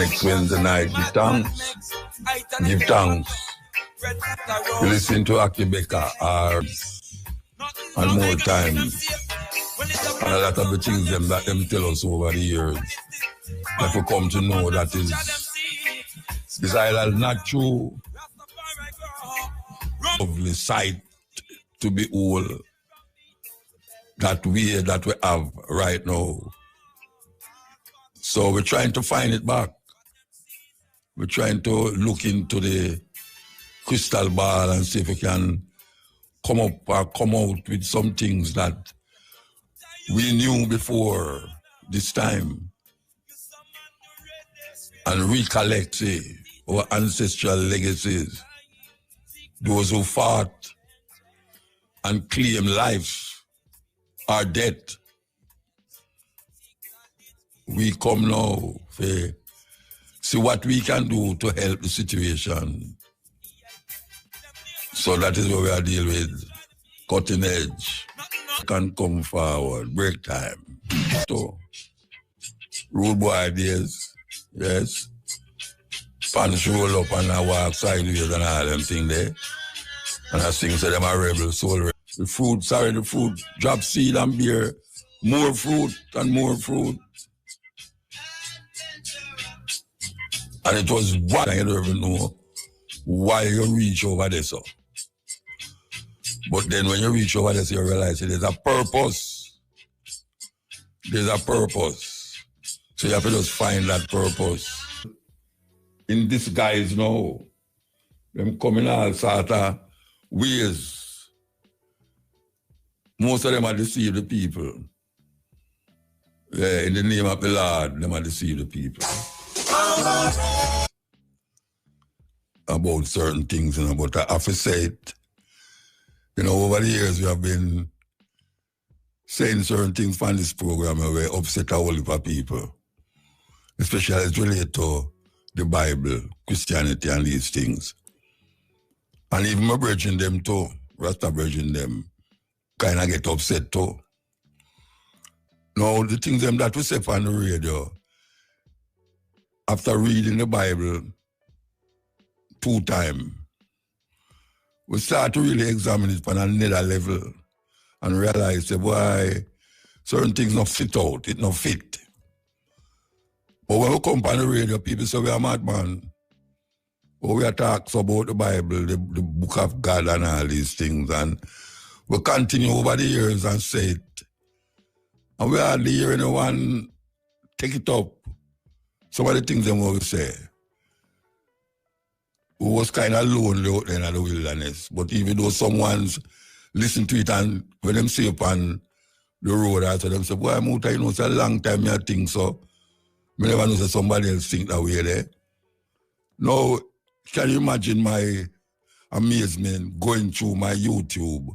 Next Wednesday night, give thanks. Give thanks. You listen to Akibeka and more time. And a lot of the things that them tell us over the years. That we come to know that is either not true. Lovely sight to be all that we have right now. So we're trying to find it back. We're trying to look into the crystal ball and see if we can come up or come out with some things that we knew before this time and recollect our ancestral legacies. Those who fought and claim life or death. We come now to see what we can do to help the situation. So that is what we are dealing with. Cutting edge. Can come forward. Break time. So, rude boy days. Yes. Pants roll up and I walk sideways and all them things there. And I sing to them a rebel, soul rebel. The fruit drop seed and beer. More fruit and more fruit. And it was what I don't even know why you reach over there, so. But then when you reach over there, so you realize there's a purpose. There's a purpose. So you have to just find that purpose. In disguise now, them coming all sort of ways. Most of them are deceive the people. Yeah, in the name of the Lord, them are deceive the people. About certain things, but I have to say it. Over the years we have been saying certain things from this program and we upset a whole heap of people. Especially as related to the Bible, Christianity and these things. And even my brethren them too, Rasta brethren them, kind of get upset too. Now the things them that we say on the radio, after reading the Bible 2 times, we start to really examine it on another level and realize that why certain things not fit out, it not fit. But when we come on the radio, people say we are madman. But we are talking about the Bible, the book of God and all these things. And we continue over the years and say it. And we hardly hear anyone take it up. Some of the things them we say. We was kind of lonely out there in the wilderness. But even though someone's listen to it and when them see up on the road, I tell them, say, boy, Muta, it's a long time I think so. I never know that somebody else think that way there. Now, can you imagine my amazement going through my YouTube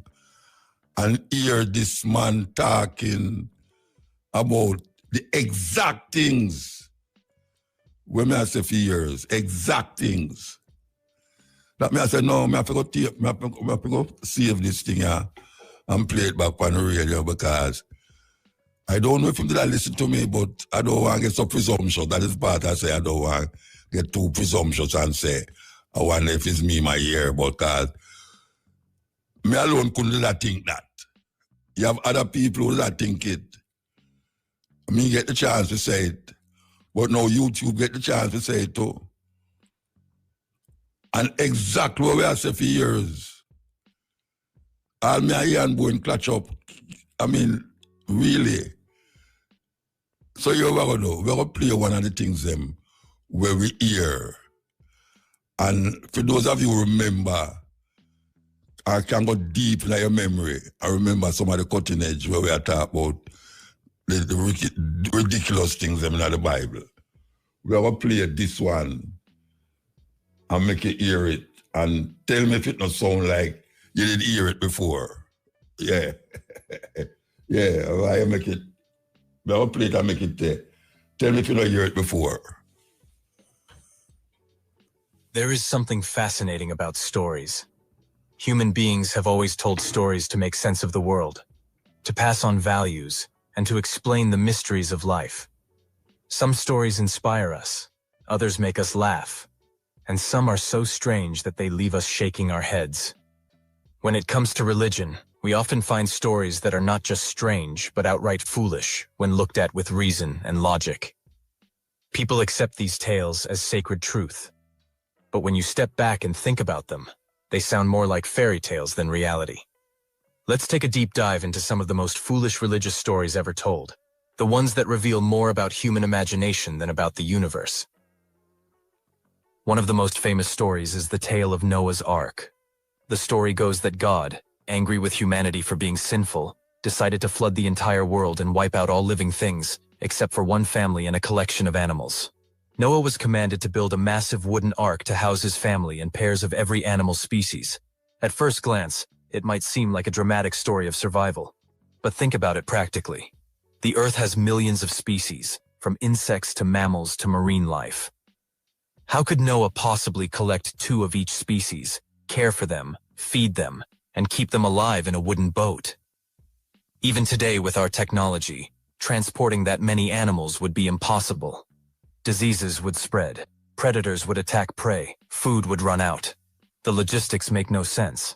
and hear this man talking about the exact things when I say for years, exact things. That me I said, no, I have to go save this thing here and play it back on the radio because I don't know if you did listen to me, but I don't want to get so presumptuous. That is part I say I don't want to get too presumptuous and say, I wonder if it's me, my ear, because me alone couldn't let think that. You have other people who that think it. Me get the chance to say it, but now YouTube get the chance to say it too. And exactly what we have said for years. All me here and go and clutch up. I mean, really. So you know what we're going to do? We're going to play one of the things them where we hear. And for those of you who remember, I can go deep in your memory. I remember some of the cutting edge where we are talking about the ridiculous things them in the Bible. We're going to play this one and make you hear it and tell me if it not sound like you did hear it before. Yeah. Yeah, I make it. I'll play it and make it there. Tell me if you don't hear it before. There is something fascinating about stories. Human beings have always told stories to make sense of the world, to pass on values, and to explain the mysteries of life. Some stories inspire us, others make us laugh, and some are so strange that they leave us shaking our heads. When it comes to religion, we often find stories that are not just strange, but outright foolish when looked at with reason and logic. People accept these tales as sacred truth, but when you step back and think about them, they sound more like fairy tales than reality. Let's take a deep dive into some of the most foolish religious stories ever told, the ones that reveal more about human imagination than about the universe. One of the most famous stories is the tale of Noah's Ark. The story goes that God, angry with humanity for being sinful, decided to flood the entire world and wipe out all living things, except for one family and a collection of animals. Noah was commanded to build a massive wooden ark to house his family and pairs of every animal species. At first glance, it might seem like a dramatic story of survival. But think about it practically. The Earth has millions of species, from insects to mammals to marine life. How could Noah possibly collect 2 of each species, care for them, feed them, and keep them alive in a wooden boat? Even today with our technology, transporting that many animals would be impossible. Diseases would spread, predators would attack prey, food would run out. The logistics make no sense.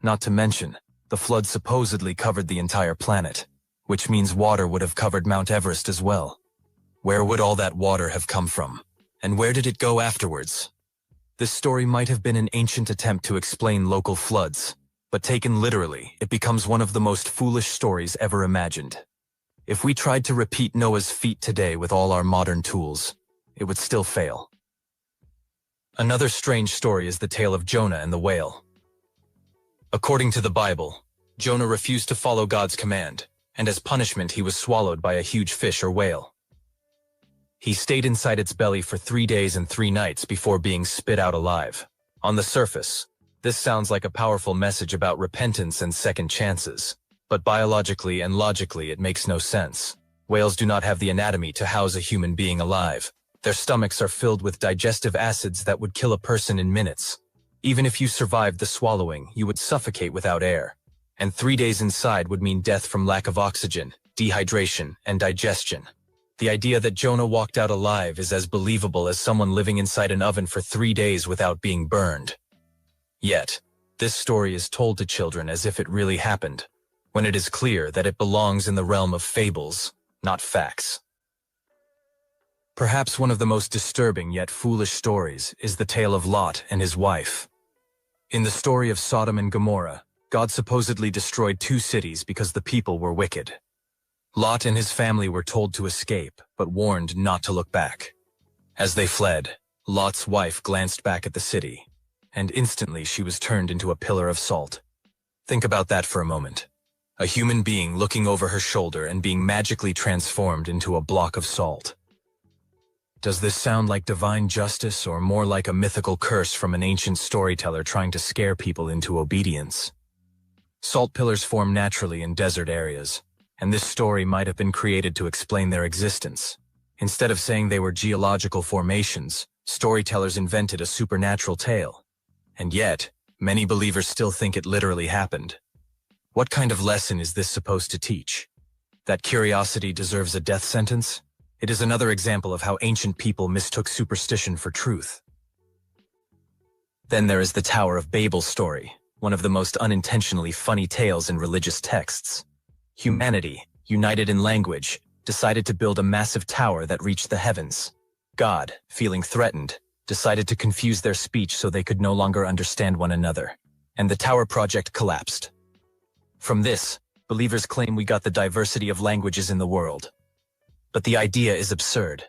Not to mention, the flood supposedly covered the entire planet, which means water would have covered Mount Everest as well. Where would all that water have come from? And where did it go afterwards? This story might have been an ancient attempt to explain local floods, but taken literally, it becomes one of the most foolish stories ever imagined. If we tried to repeat Noah's feat today with all our modern tools, it would still fail. Another strange story is the tale of Jonah and the whale. According to the Bible, Jonah refused to follow God's command, and as punishment he was swallowed by a huge fish or whale. He stayed inside its belly for 3 days and 3 nights before being spit out alive. On the surface, this sounds like a powerful message about repentance and second chances, but biologically and logically it makes no sense. Whales do not have the anatomy to house a human being alive. Their stomachs are filled with digestive acids that would kill a person in minutes. Even if you survived the swallowing, you would suffocate without air. And 3 days inside would mean death from lack of oxygen, dehydration, and digestion. The idea that Jonah walked out alive is as believable as someone living inside an oven for 3 days without being burned. Yet, this story is told to children as if it really happened, when it is clear that it belongs in the realm of fables, not facts. Perhaps one of the most disturbing yet foolish stories is the tale of Lot and his wife. In the story of Sodom and Gomorrah, God supposedly destroyed 2 cities because the people were wicked. Lot and his family were told to escape, but warned not to look back. As they fled, Lot's wife glanced back at the city, and instantly she was turned into a pillar of salt. Think about that for a moment. A human being looking over her shoulder and being magically transformed into a block of salt. Does this sound like divine justice or more like a mythical curse from an ancient storyteller trying to scare people into obedience? Salt pillars form naturally in desert areas, and this story might have been created to explain their existence. Instead of saying they were geological formations, storytellers invented a supernatural tale. And yet, many believers still think it literally happened. What kind of lesson is this supposed to teach? That curiosity deserves a death sentence? It is another example of how ancient people mistook superstition for truth. Then there is the Tower of Babel story, one of the most unintentionally funny tales in religious texts. Humanity, united in language, decided to build a massive tower that reached the heavens. God, feeling threatened, decided to confuse their speech so they could no longer understand one another, and the tower project collapsed. From this, believers claim we got the diversity of languages in the world. But the idea is absurd.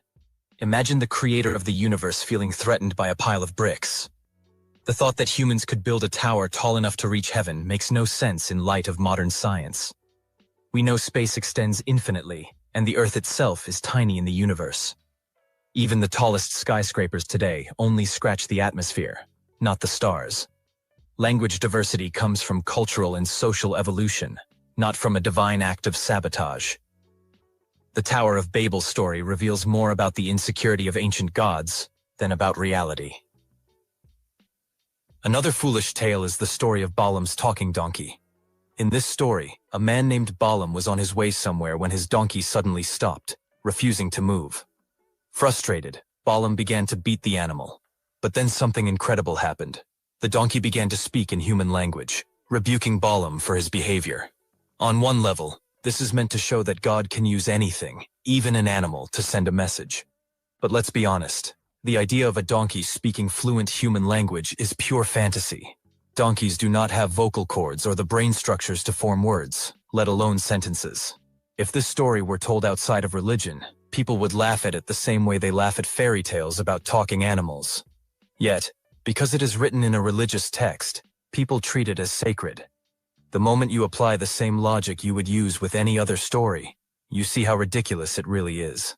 Imagine the creator of the universe feeling threatened by a pile of bricks. The thought that humans could build a tower tall enough to reach heaven makes no sense in light of modern science. We know space extends infinitely, and the Earth itself is tiny in the universe. Even the tallest skyscrapers today only scratch the atmosphere, not the stars. Language diversity comes from cultural and social evolution, not from a divine act of sabotage. The Tower of Babel story reveals more about the insecurity of ancient gods than about reality. Another foolish tale is the story of Balaam's talking donkey. In this story, a man named Balaam was on his way somewhere when his donkey suddenly stopped, refusing to move. Frustrated, Balaam began to beat the animal. But then something incredible happened. The donkey began to speak in human language, rebuking Balaam for his behavior. On one level, this is meant to show that God can use anything, even an animal, to send a message. But let's be honest, the idea of a donkey speaking fluent human language is pure fantasy. Donkeys do not have vocal cords or the brain structures to form words, let alone sentences. If this story were told outside of religion, people would laugh at it the same way they laugh at fairy tales about talking animals. Yet, because it is written in a religious text, people treat it as sacred. The moment you apply the same logic you would use with any other story, you see how ridiculous it really is.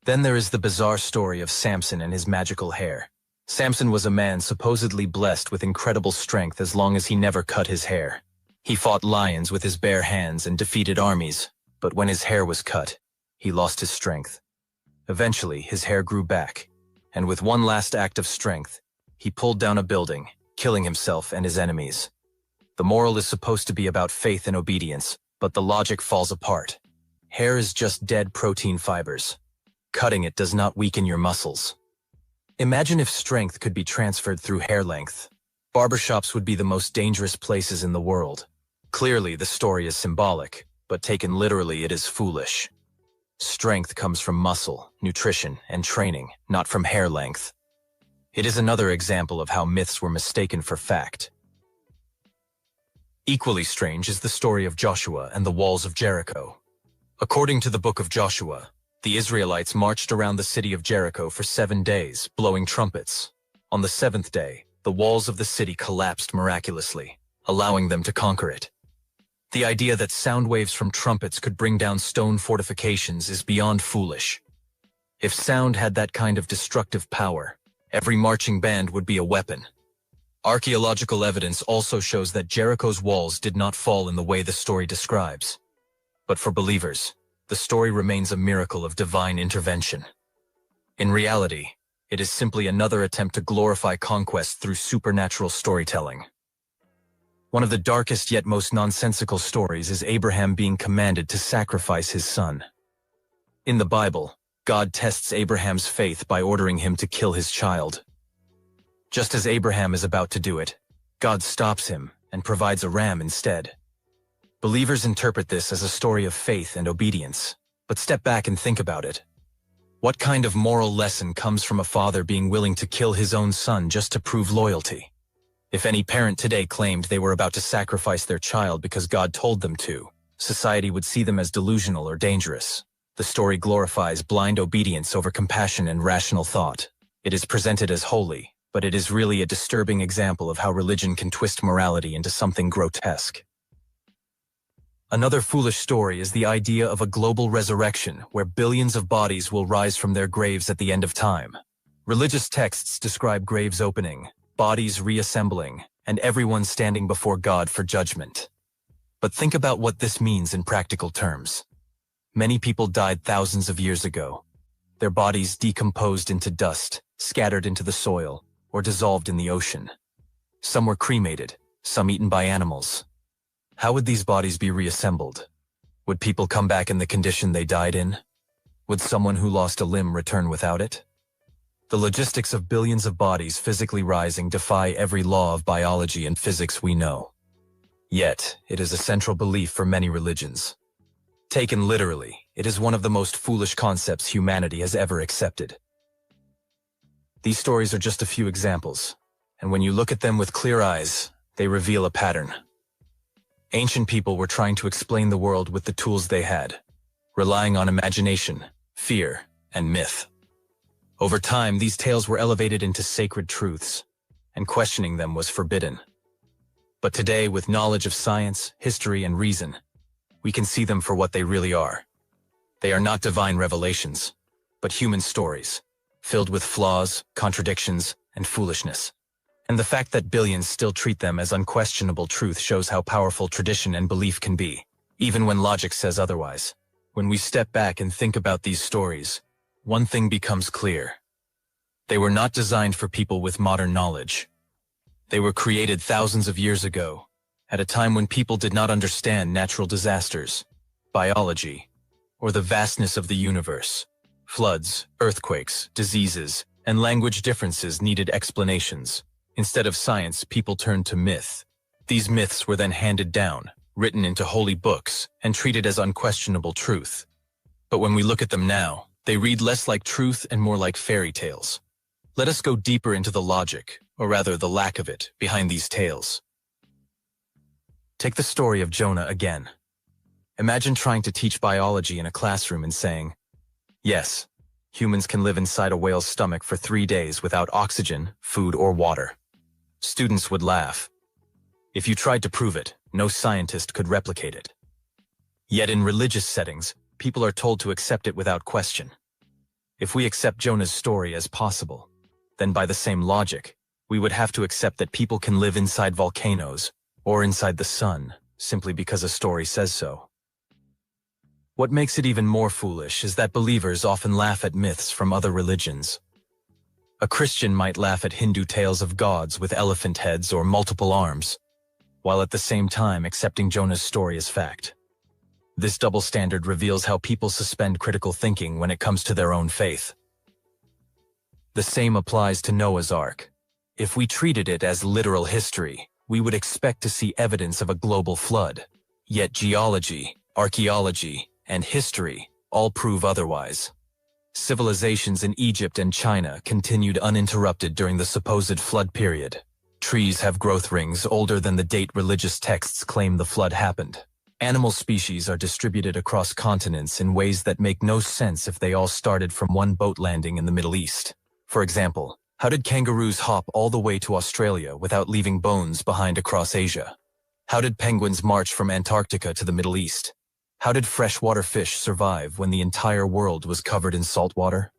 Then there is the bizarre story of Samson and his magical hair. Samson was a man supposedly blessed with incredible strength as long as he never cut his hair. He fought lions with his bare hands and defeated armies, but when his hair was cut, he lost his strength. Eventually, his hair grew back, and with one last act of strength, he pulled down a building, killing himself and his enemies. The moral is supposed to be about faith and obedience, but the logic falls apart. Hair is just dead protein fibers. Cutting it does not weaken your muscles. Imagine if strength could be transferred through hair length. Barbershops would be the most dangerous places in the world. Clearly, the story is symbolic, but taken literally, it is foolish. Strength comes from muscle, nutrition, and training, not from hair length. It is another example of how myths were mistaken for fact. Equally strange is the story of Joshua and the walls of Jericho. According to the book of Joshua, the Israelites marched around the city of Jericho for 7 days, blowing trumpets. On the 7th day, the walls of the city collapsed miraculously, allowing them to conquer it. The idea that sound waves from trumpets could bring down stone fortifications is beyond foolish. If sound had that kind of destructive power, every marching band would be a weapon. Archaeological evidence also shows that Jericho's walls did not fall in the way the story describes. But for believers, the story remains a miracle of divine intervention. In reality, it is simply another attempt to glorify conquest through supernatural storytelling. One of the darkest yet most nonsensical stories is Abraham being commanded to sacrifice his son. In the Bible, God tests Abraham's faith by ordering him to kill his child. Just as Abraham is about to do it, God stops him and provides a ram instead. Believers interpret this as a story of faith and obedience, but step back and think about it. What kind of moral lesson comes from a father being willing to kill his own son just to prove loyalty? If any parent today claimed they were about to sacrifice their child because God told them to, society would see them as delusional or dangerous. The story glorifies blind obedience over compassion and rational thought. It is presented as holy, but it is really a disturbing example of how religion can twist morality into something grotesque. Another foolish story is the idea of a global resurrection where billions of bodies will rise from their graves at the end of time. Religious texts describe graves opening, bodies reassembling, and everyone standing before God for judgment. But think about what this means in practical terms. Many people died thousands of years ago. Their bodies decomposed into dust, scattered into the soil, or dissolved in the ocean. Some were cremated, some eaten by animals. How would these bodies be reassembled? Would people come back in the condition they died in? Would someone who lost a limb return without it? The logistics of billions of bodies physically rising defy every law of biology and physics we know. Yet, it is a central belief for many religions. Taken literally, it is one of the most foolish concepts humanity has ever accepted. These stories are just a few examples, and when you look at them with clear eyes, they reveal a pattern. Ancient people were trying to explain the world with the tools they had, relying on imagination, fear, and myth. Over time, these tales were elevated into sacred truths, and questioning them was forbidden. But today, with knowledge of science, history, and reason, we can see them for what they really are. They are not divine revelations, but human stories, filled with flaws, contradictions, and foolishness. And the fact that billions still treat them as unquestionable truth shows how powerful tradition and belief can be, even when logic says otherwise. When we step back and think about these stories, one thing becomes clear. They were not designed for people with modern knowledge. They were created thousands of years ago, at a time when people did not understand natural disasters, biology, or the vastness of the universe. Floods, earthquakes, diseases, and language differences needed explanations. Instead of science, people turned to myth. These myths were then handed down, written into holy books, and treated as unquestionable truth. But when we look at them now, they read less like truth and more like fairy tales. Let us go deeper into the logic, or rather the lack of it, behind these tales. Take the story of Jonah again. Imagine trying to teach biology in a classroom and saying, yes, humans can live inside a whale's stomach for 3 days without oxygen, food, or water. Students would laugh. If you tried to prove it, no scientist could replicate it. Yet in religious settings, people are told to accept it without question. If we accept Jonah's story as possible, then by the same logic, we would have to accept that people can live inside volcanoes or inside the sun simply because a story says so. What makes it even more foolish is that believers often laugh at myths from other religions. A Christian might laugh at Hindu tales of gods with elephant heads or multiple arms, while at the same time accepting Jonah's story as fact. This double standard reveals how people suspend critical thinking when it comes to their own faith. The same applies to Noah's Ark. If we treated it as literal history, we would expect to see evidence of a global flood. Yet geology, archaeology, and history all prove otherwise. Civilizations in Egypt and China continued uninterrupted during the supposed flood period. Trees have growth rings older than the date religious texts claim the flood happened. Animal species are distributed across continents in ways that make no sense if they all started from one boat landing in the Middle East. For example, how did kangaroos hop all the way to Australia without leaving bones behind across Asia? How did penguins march from Antarctica to the Middle East? How did freshwater fish survive when the entire world was covered in salt water?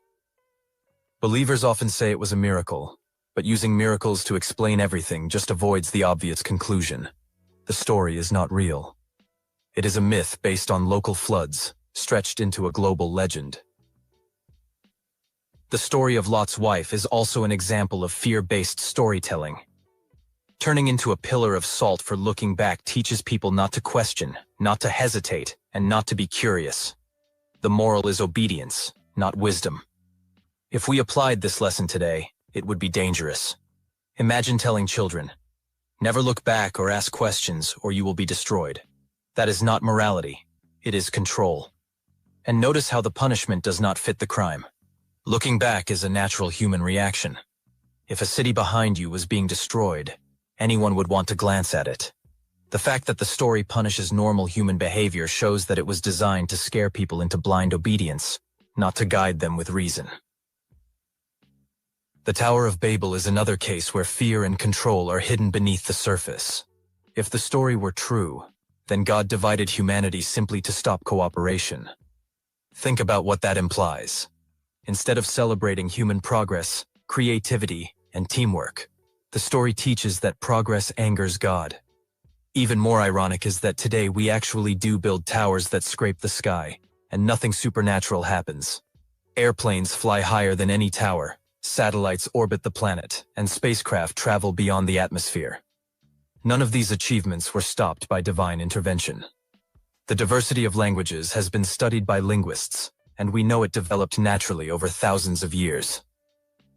Believers often say it was a miracle, but using miracles to explain everything just avoids the obvious conclusion. The story is not real. It is a myth based on local floods, stretched into a global legend. The story of Lot's wife is also an example of fear-based storytelling. Turning into a pillar of salt for looking back teaches people not to question, not to hesitate, and not to be curious. The moral is obedience, not wisdom. If we applied this lesson today, it would be dangerous. Imagine telling children, never look back or ask questions or you will be destroyed. That is not morality, it is control. And notice how the punishment does not fit the crime. Looking back is a natural human reaction. If a city behind you was being destroyed, anyone would want to glance at it. The fact that the story punishes normal human behavior shows that it was designed to scare people into blind obedience, not to guide them with reason. The Tower of Babel is another case where fear and control are hidden beneath the surface. If the story were true, then God divided humanity simply to stop cooperation. Think about what that implies. Instead of celebrating human progress, creativity, and teamwork, the story teaches that progress angers God. Even more ironic is that today we actually do build towers that scrape the sky, and nothing supernatural happens. Airplanes fly higher than any tower, satellites orbit the planet, and spacecraft travel beyond the atmosphere. None of these achievements were stopped by divine intervention. The diversity of languages has been studied by linguists, and we know it developed naturally over thousands of years.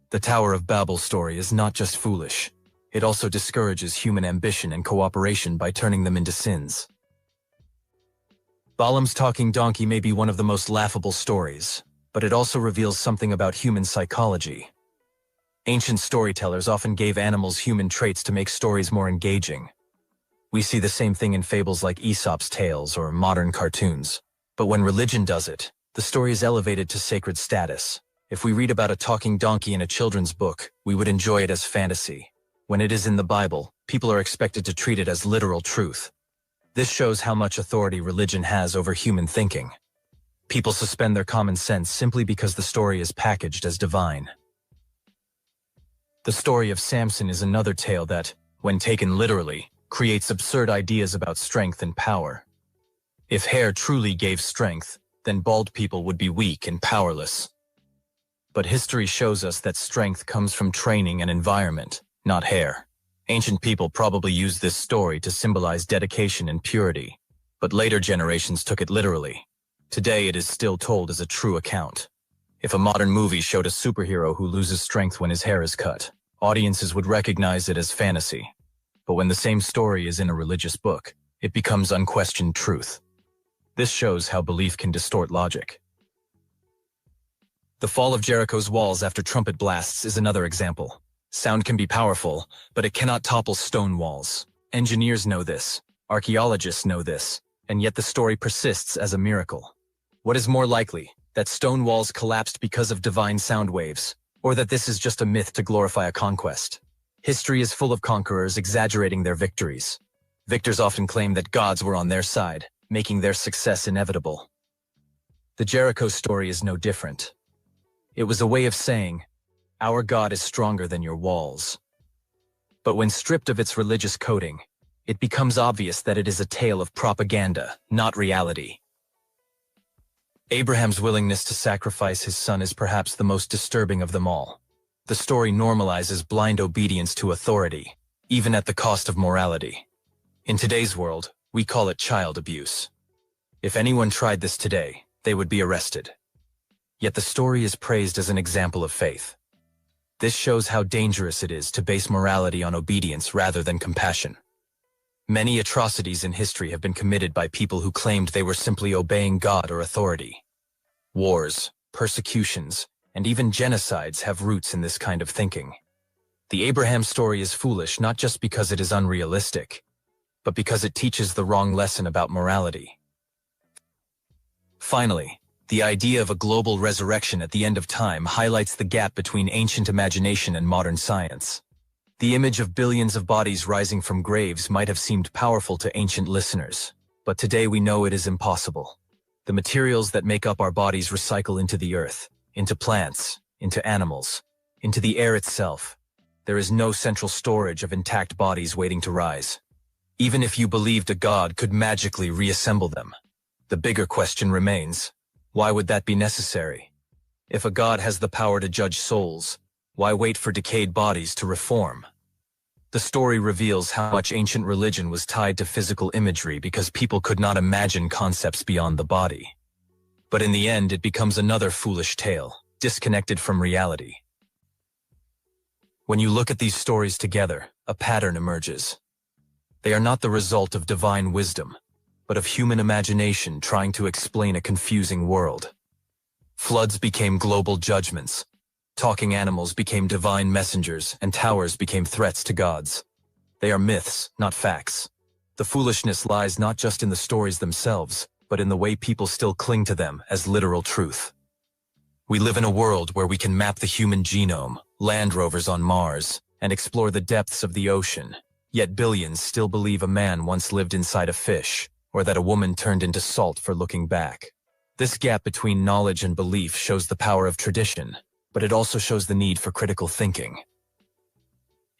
The Tower of Babel story is not just foolish, it also discourages human ambition and cooperation by turning them into sins. Balaam's talking donkey may be one of the most laughable stories, but it also reveals something about human psychology. Ancient storytellers often gave animals human traits to make stories more engaging. We see the same thing in fables like Aesop's tales or modern cartoons. But when religion does it, the story is elevated to sacred status. If we read about a talking donkey in a children's book, we would enjoy it as fantasy. When it is in the Bible, people are expected to treat it as literal truth. This shows how much authority religion has over human thinking. People suspend their common sense simply because the story is packaged as divine. The story of Samson is another tale that, when taken literally, creates absurd ideas about strength and power. If hair truly gave strength, then bald people would be weak and powerless. But history shows us that strength comes from training and environment, not hair. Ancient people probably used this story to symbolize dedication and purity, but later generations took it literally. Today it is still told as a true account. If a modern movie showed a superhero who loses strength when his hair is cut, audiences would recognize it as fantasy. But when the same story is in a religious book, it becomes unquestioned truth. This shows how belief can distort logic. The fall of Jericho's walls after trumpet blasts is another example. Sound can be powerful, but it cannot topple stone walls. Engineers know this, archaeologists know this, and yet the story persists as a miracle. What is more likely, that stone walls collapsed because of divine sound waves, or that this is just a myth to glorify a conquest? History is full of conquerors exaggerating their victories. Victors often claim that gods were on their side, making their success inevitable. The Jericho story is no different. It was a way of saying, our God is stronger than your walls. But when stripped of its religious coating, it becomes obvious that it is a tale of propaganda, not reality. Abraham's willingness to sacrifice his son is perhaps the most disturbing of them all. The story normalizes blind obedience to authority, even at the cost of morality. In today's world, we call it child abuse. If anyone tried this today, they would be arrested. Yet the story is praised as an example of faith. This shows how dangerous it is to base morality on obedience rather than compassion. Many atrocities in history have been committed by people who claimed they were simply obeying God or authority. Wars, persecutions, and even genocides have roots in this kind of thinking. The Abraham story is foolish not just because it is unrealistic, but because it teaches the wrong lesson about morality. Finally, the idea of a global resurrection at the end of time highlights the gap between ancient imagination and modern science. The image of billions of bodies rising from graves might have seemed powerful to ancient listeners, but today we know it is impossible. The materials that make up our bodies recycle into the earth, into plants, into animals, into the air itself. There is no central storage of intact bodies waiting to rise. Even if you believed a god could magically reassemble them, the bigger question remains, why would that be necessary? If a god has the power to judge souls, why wait for decayed bodies to reform? The story reveals how much ancient religion was tied to physical imagery because people could not imagine concepts beyond the body. But in the end, it becomes another foolish tale, disconnected from reality. When you look at these stories together, a pattern emerges. They are not the result of divine wisdom, but of human imagination trying to explain a confusing world. Floods became global judgments. Talking animals became divine messengers, and towers became threats to gods. They are myths, not facts. The foolishness lies not just in the stories themselves, but in the way people still cling to them as literal truth. We live in a world where we can map the human genome, land rovers on Mars, and explore the depths of the ocean, yet billions still believe a man once lived inside a fish, or that a woman turned into salt for looking back. This gap between knowledge and belief shows the power of tradition, but it also shows the need for critical thinking.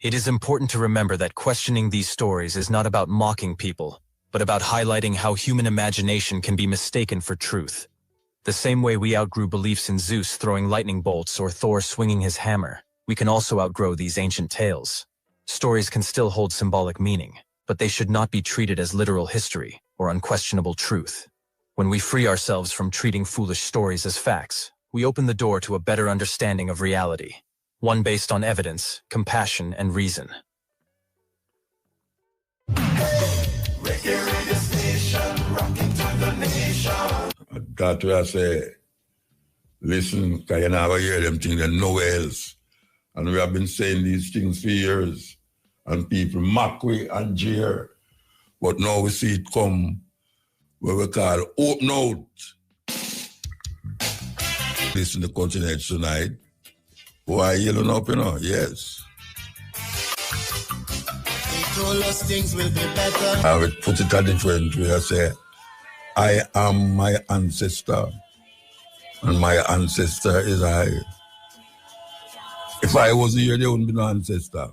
It is important to remember that questioning these stories is not about mocking people, but about highlighting how human imagination can be mistaken for truth. The same way we outgrew beliefs in Zeus throwing lightning bolts or Thor swinging his hammer, we can also outgrow these ancient tales. Stories can still hold symbolic meaning, but they should not be treated as literal history or unquestionable truth. When we free ourselves from treating foolish stories as facts, we open the door to a better understanding of reality, one based on evidence, compassion, and reason. That's why I say, listen, because you never hear them things and nowhere else. And we have been saying these things for years, and people mock we and jeer. But now we see it come, what we call open out. Listen to Continent tonight. Why yelling up, Yes. They told us things will be better. I would put it a different way. I say, I am my ancestor, and my ancestor is I. If I wasn't here, there wouldn't be no ancestor.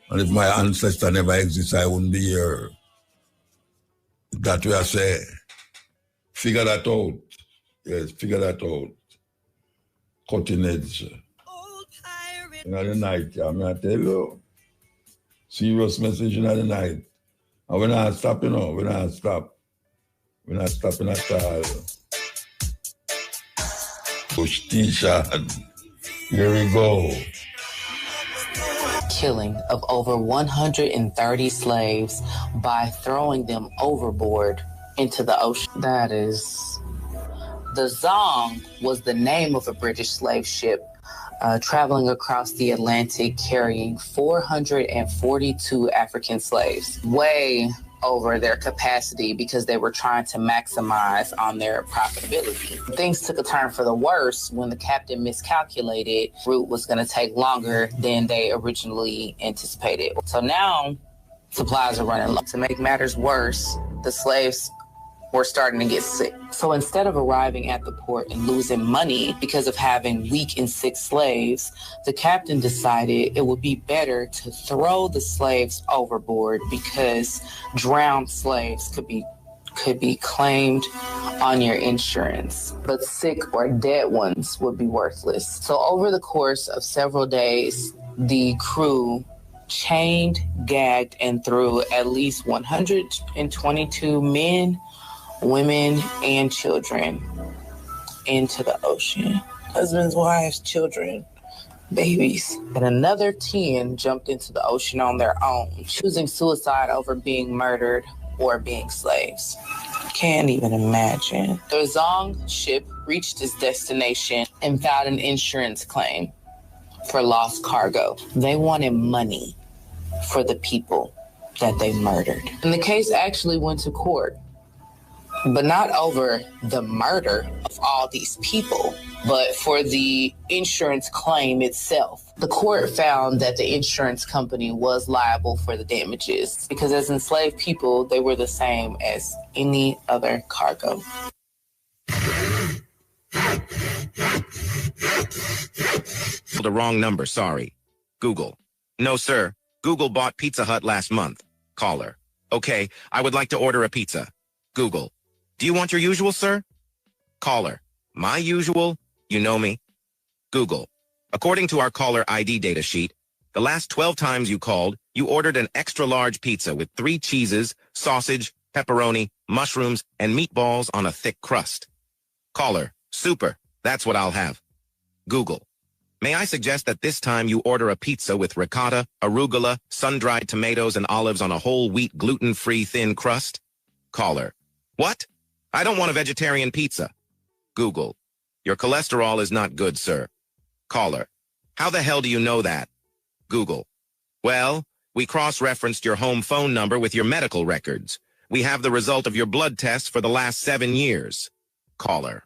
And if my ancestor never exists, I wouldn't be here. That way I say, figure that out. Yes, figure that out. Cutting edge. In the night, I tell you. Serious message in the night. And we're not stopping, we're not stop. We're not stopping at all. Push T-shirt. Here we go. Killing of over 130 slaves by throwing them overboard into the ocean. That is... The Zong was the name of a British slave ship traveling across the Atlantic carrying 442 African slaves, way over their capacity because they were trying to maximize on their profitability. Things took a turn for the worse when the captain miscalculated. Route was going to take longer than they originally anticipated. So now supplies are running low. To make matters worse, the slaves were starting to get sick. So instead of arriving at the port and losing money because of having weak and sick slaves, the captain decided it would be better to throw the slaves overboard because drowned slaves could be claimed on your insurance, but sick or dead ones would be worthless. So over the course of several days, the crew chained, gagged, and threw at least 122 men, women, and children into the ocean. Husbands, wives, children, babies. And another 10 jumped into the ocean on their own, choosing suicide over being murdered or being slaves. Can't even imagine. The Zong ship reached its destination and filed an insurance claim for lost cargo. They wanted money for the people that they murdered. And the case actually went to court, but not over the murder of all these people, but for the insurance claim itself. The court found that the insurance company was liable for the damages because as enslaved people, they were the same as any other cargo. The wrong number, sorry. Google. No, sir. Google bought Pizza Hut last month. Caller. Okay, I would like to order a pizza. Google. Do you want your usual, sir? Caller. My usual? You know me. Google. According to our caller ID data sheet, the last 12 times you called, you ordered an extra large pizza with 3 cheeses, sausage, pepperoni, mushrooms, and meatballs on a thick crust. Caller. Super. That's what I'll have. Google. May I suggest that this time you order a pizza with ricotta, arugula, sun-dried tomatoes, and olives on a whole wheat gluten-free thin crust? Caller. What? I don't want a vegetarian pizza. Google. Your cholesterol is not good, sir. Caller. How the hell do you know that? Google. Well, we cross-referenced your home phone number with your medical records. We have the result of your blood tests for the last 7 years. Caller.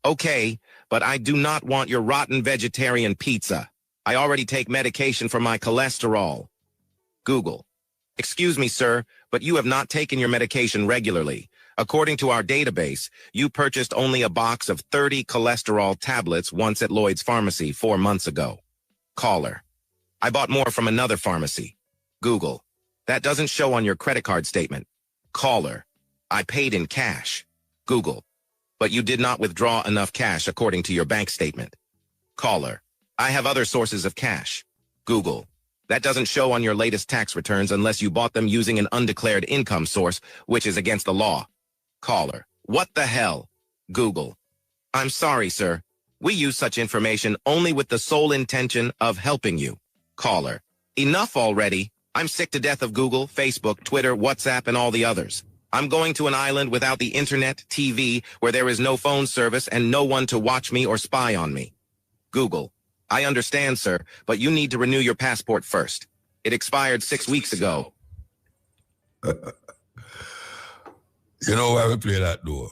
Okay, but I do not want your rotten vegetarian pizza. I already take medication for my cholesterol. Google. Excuse me, sir, but you have not taken your medication regularly. According to our database, you purchased only a box of 30 cholesterol tablets once at Lloyd's Pharmacy 4 months ago. Caller. I bought more from another pharmacy. Google. That doesn't show on your credit card statement. Caller. I paid in cash. Google. But you did not withdraw enough cash according to your bank statement. Caller. I have other sources of cash. Google. That doesn't show on your latest tax returns unless you bought them using an undeclared income source, which is against the law. Caller. What the hell? Google. I'm sorry, sir. We use such information only with the sole intention of helping you. Caller. Enough already. I'm sick to death of Google, Facebook, Twitter, WhatsApp, and all the others. I'm going to an island without the internet, TV, where there is no phone service and no one to watch me or spy on me. Google. I understand, sir, but you need to renew your passport first. It expired 6 weeks ago. You know why we play that, though?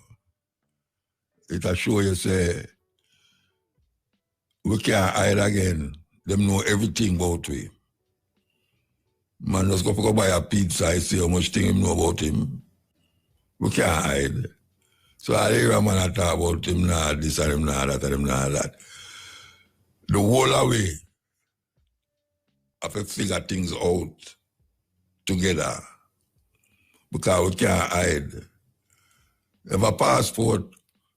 It'll show you, say, we can't hide again. Them know everything about we. Man just go buy a pizza and see how much thing him know about him. We can't hide. So I hear a man talk about him now, this and him now, that and him now, that. The whole away have to figure things out together. Because we can't hide. Have a passport.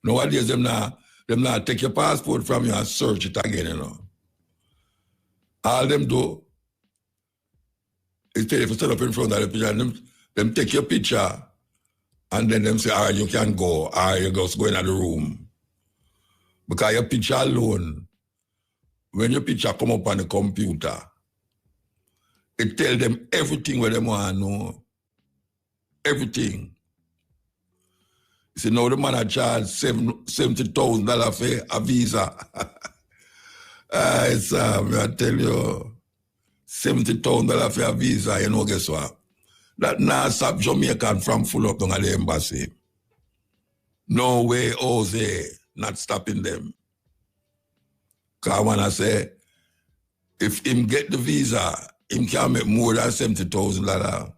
Nowadays, them not take your passport from you and search it again, you know. All them do is if you stand up in front of the picture, and them take your picture and then them say, all right, you can go, or you just go in the room. Because your picture alone, when your picture come up on the computer, it tell them everything what they want to know. Everything. You see, now the man a charge $70,000 for a visa. I tell you, $70,000 for a visa, you know, guess what? That now stop Jamaican from full up down at the embassy. No way, Jose, not stopping them. Because I want to say, if him get the visa, him can make more than $70,000.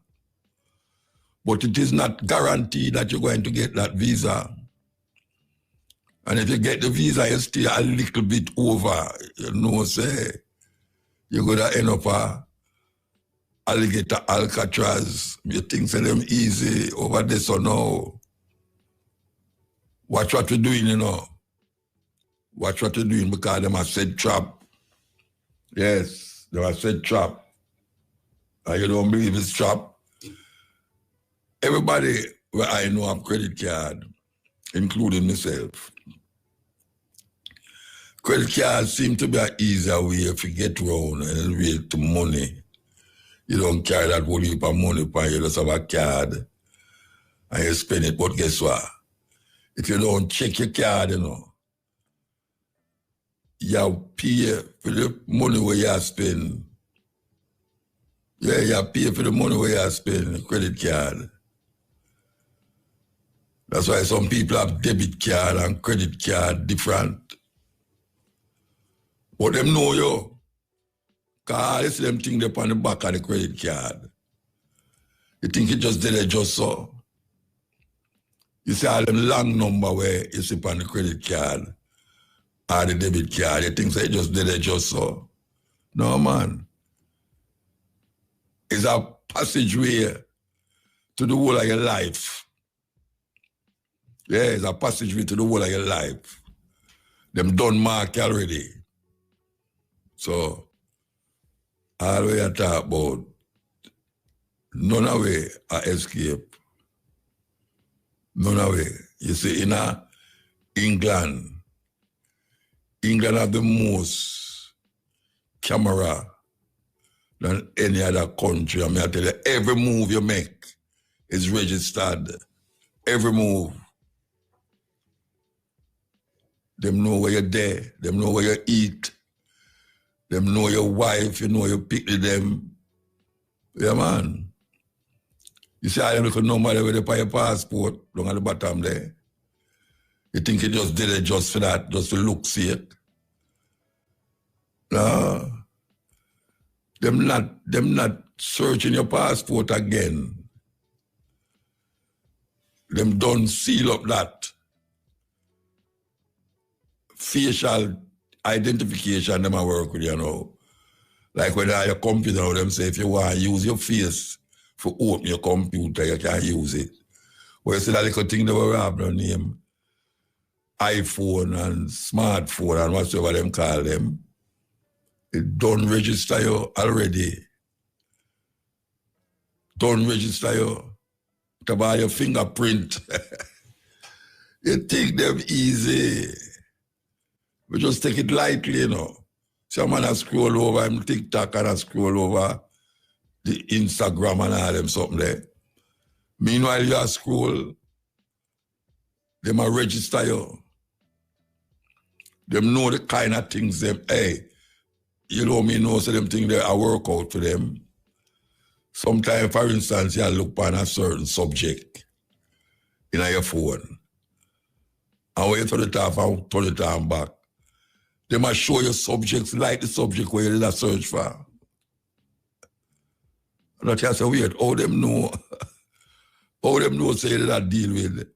But it is not guaranteed that you're going to get that visa. And if you get the visa, you're still a little bit over. You know, say, you're going to end up a alligator Alcatraz. You think say them easy over this or no. Watch what we're doing, you know. Watch what we're doing because them have said trap. Yes, they have said trap. And you don't believe it's trap. Everybody where I know have credit card, including myself. Credit cards seem to be an easier way if you get around and relate to money. You don't carry that whole heap of money upon you, just have a card and you spend it. But guess what? If you don't check your card, you know, you pay for the money where you spend. Yeah, you pay for the money where you spend, credit card. That's why some people have debit card and credit card different. But them know you. Because I see them thing up on the back of the credit card. You think you just did it just so. You see all them long number where you see on the credit card or the debit card. You think you just did it just so. No, man. It's a passageway to the whole of your life. Yeah, it's a passageway to the whole of your life. Them done mark already. So, all we are talking about, none of it are escape. None of it. You see, in England have the most camera than any other country. I mean, I tell you, every move you make is registered. Every move. Them know where you're there. Them know where you eat. Them know your wife. You know you pick them. Yeah, man. You see, I look at nobody with your passport down at the bottom there. You think you just did it just for that, just to look see it? No. Them not searching your passport again. Them don't seal up that facial identification them I work with, you know. Like when I have your computer, them say if you want to use your face for open your computer, you can use it. But you see that little thing they were have no name, iPhone and smartphone and whatever them call them, it don't register you already. Don't register you. To buy your fingerprint. You take them easy. We just take it lightly, you know. Someone has scroll over him TikTok and I scroll over the Instagram and all them something there. Meanwhile, you are scroll, they might register you. Them know the kind of things them, hey, you know me know so them things there I work out for them. Sometimes, for instance, you look on a certain subject in your phone. And when you turn it off and turn it on back, they might show you subjects like the subject where you did a search for. And I say, wait, how them know? How them know say that deal with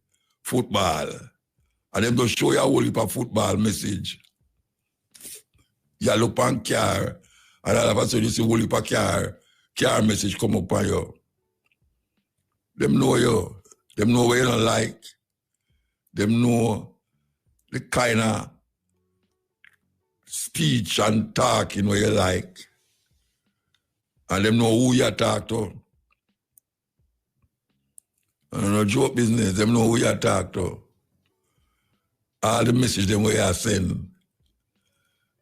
football? And them just show you a whole heap of football message. You look on car, and all of a sudden you see a whole heap of car message come up on you. Them know you. Them know what you don't like. Them know the kind of speech and talking what you like. And them know who you talk to. And no joke business, them know who you talk to. all the message them where I send,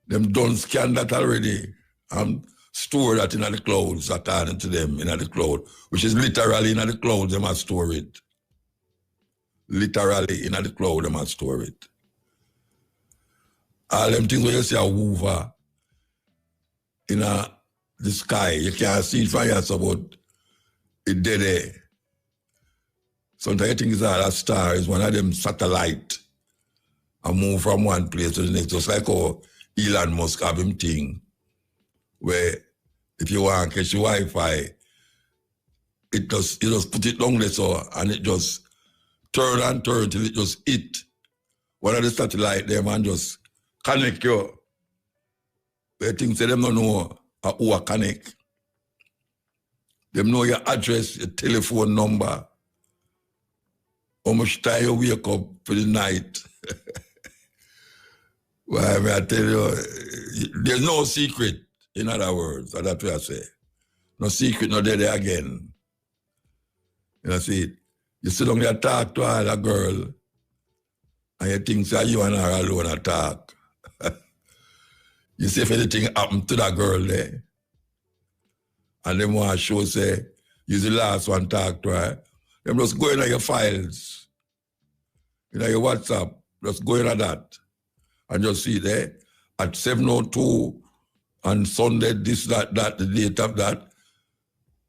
them done scan that already and store that in the clouds, according to them in the cloud, which is literally in the cloud, they must store it. Literally in the cloud, they must store it. All them things where you see a hoover in the sky, you can't see it from here, so but it dead there. Sometimes you think it's all a star, is one of them satellite and move from one place to the next, just like how Elon Musk have him thing, where if you want to catch the Wi-Fi, you just put it down there so, and it just turn and turn till it just hit one of the satellite them and just connect you. Where things say them don't know who are connect. Them know your address, your telephone number, how much time you wake up for the night. Well, I tell you, there's no secret, in other words, that's what I say. No secret, no there again. You know, see, you sit down there talk to a girl, and you think that you and her alone a talk. You see if anything happened to that girl there, and them want to show, say, you're the last one talk to her, them just go into your files, your WhatsApp, just go into that, and just see there, at 7:02 on Sunday, this, that, the date of that,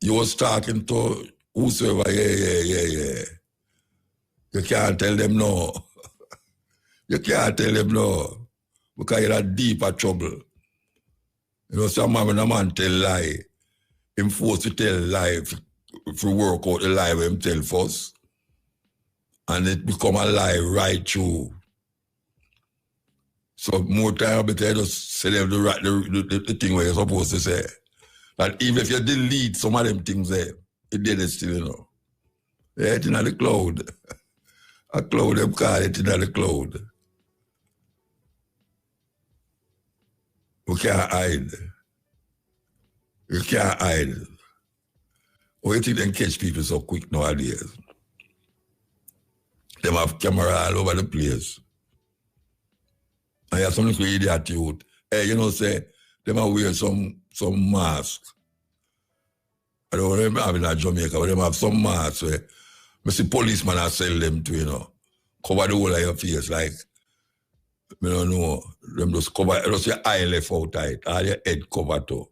you was talking to whosoever, yeah. You can't tell them no. You can't tell them no. Because you're in deeper trouble. You know, some man, when a man tell lie, him forced to tell lie if you work out the lie with him tell first. And it become a lie right through. So more time, but I just say them the thing where you're supposed to say. That even if you delete some of them things there, it did it still, you know. Yeah, it's in the cloud. A cloud, them call it in the cloud. We can't hide. You can't hide. Why you think they catch people so quick nowadays? They have camera all over the place. And you have something to idiot youth. Hey, you know, say, they might wear some mask. I don't remember having in Jamaica, but they have some masks where I see policemen are sell them to, you know, cover the whole of your face, like, I don't know, them just cover, just your eye left out tight, all your head cover too.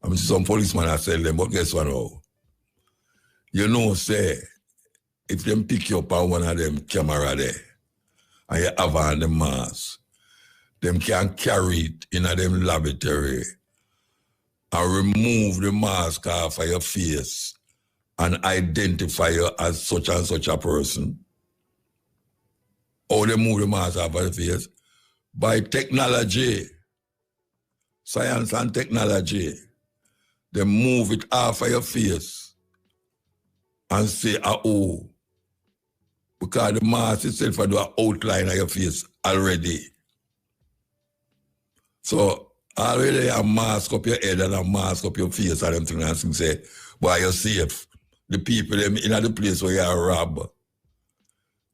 I mean, some policemen are sell them, but guess what now? You know, say, if them pick you up on one of them camera there, and you have on the mask, them can carry it in a them laboratory and remove the mask off of your face and identify you as such and such a person. How they move the mask off of the face? By technology, science and technology. They move it off of your face and say, oh, because the mask itself will do an outline of your face already. So already a mask up your head and a mask up your face and them things and say, boy, you're safe. The people them in the place where you are robbed,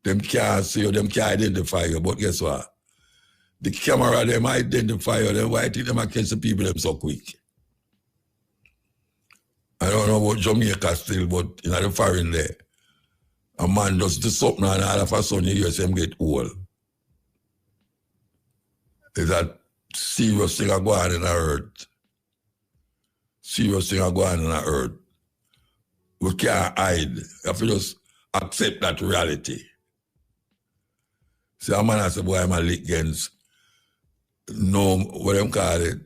them can't see you, them can't identify you, but guess what? The camera them identify you, then why think them catch the people them so quick? I don't know about Jamaica still, but in the foreign there, a man does do something and all of a sudden you hear him get old. Is that serious thing going on in the earth? Serious thing going on in the earth. We can't hide. You have to just accept that reality. See, a man has a boy, I'm a lick against no, what them call it,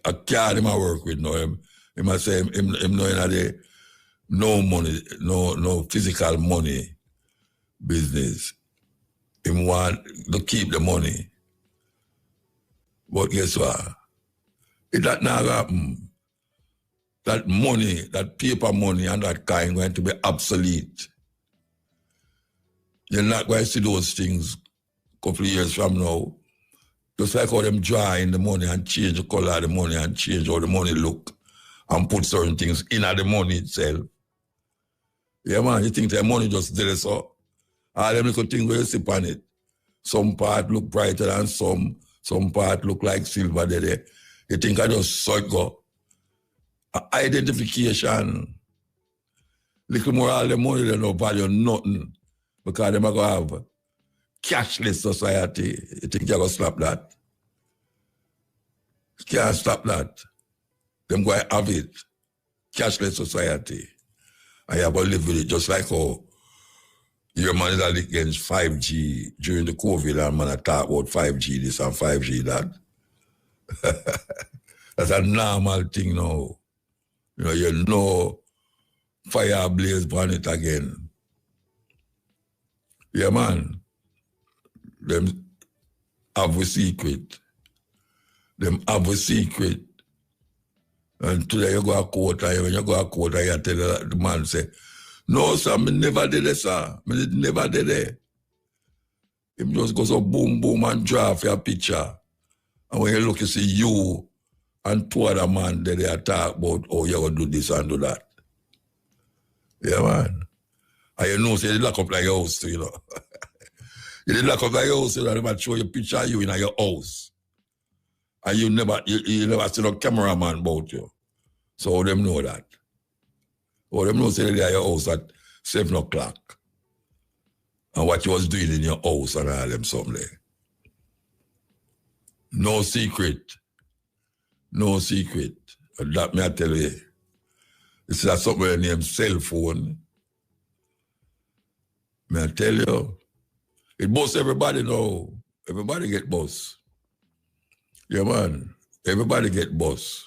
a card him I work with now. He must say him knowing that no money, no physical money business. Him want to keep the money. But guess what? If that not happen, that money, that paper money and that kind going to be obsolete. You're not going to see those things a couple of years from now. Just like how them draw in the money and change the color of the money and change how the money look and put certain things in the money itself. Yeah, man, you think that money just there so? All them little things where you sip on it, some part look brighter than some part look like silver there. You think I just saw it go. Identification. Little more all the money, they don't value nothing. Because they're going to have cashless society. You think you're going to stop that? You can't stop that. They're going to have it. Cashless society. And you have to live with it just like how your man is against 5G during the COVID and man I talk about 5G this and 5G that. That's a normal thing now. You know fire blaze burn it again. Yeah, man. Them have a secret. Them have a secret. And today you go to court, and when you go to court, you tell the man, say, no, sir, I never did it, sir. I never did it. Him just goes so boom, boom, and draw for your picture. And when you look, you see you and two other men, they talk about, oh, you're going to do this and do that. Yeah, man. And you know, so you did lock up like your house, too, you know. You did lock up like your house, so they might show you a picture of you in your house. And you never see no cameraman about you. So all them know that. All them know say they're at your house at 7 o'clock. And what you was doing in your house and all them something. No secret. No secret. And that me I tell you. This is something named cell phone. May I tell you? It busts everybody now. Everybody get bust. Yeah, man. Everybody get bust.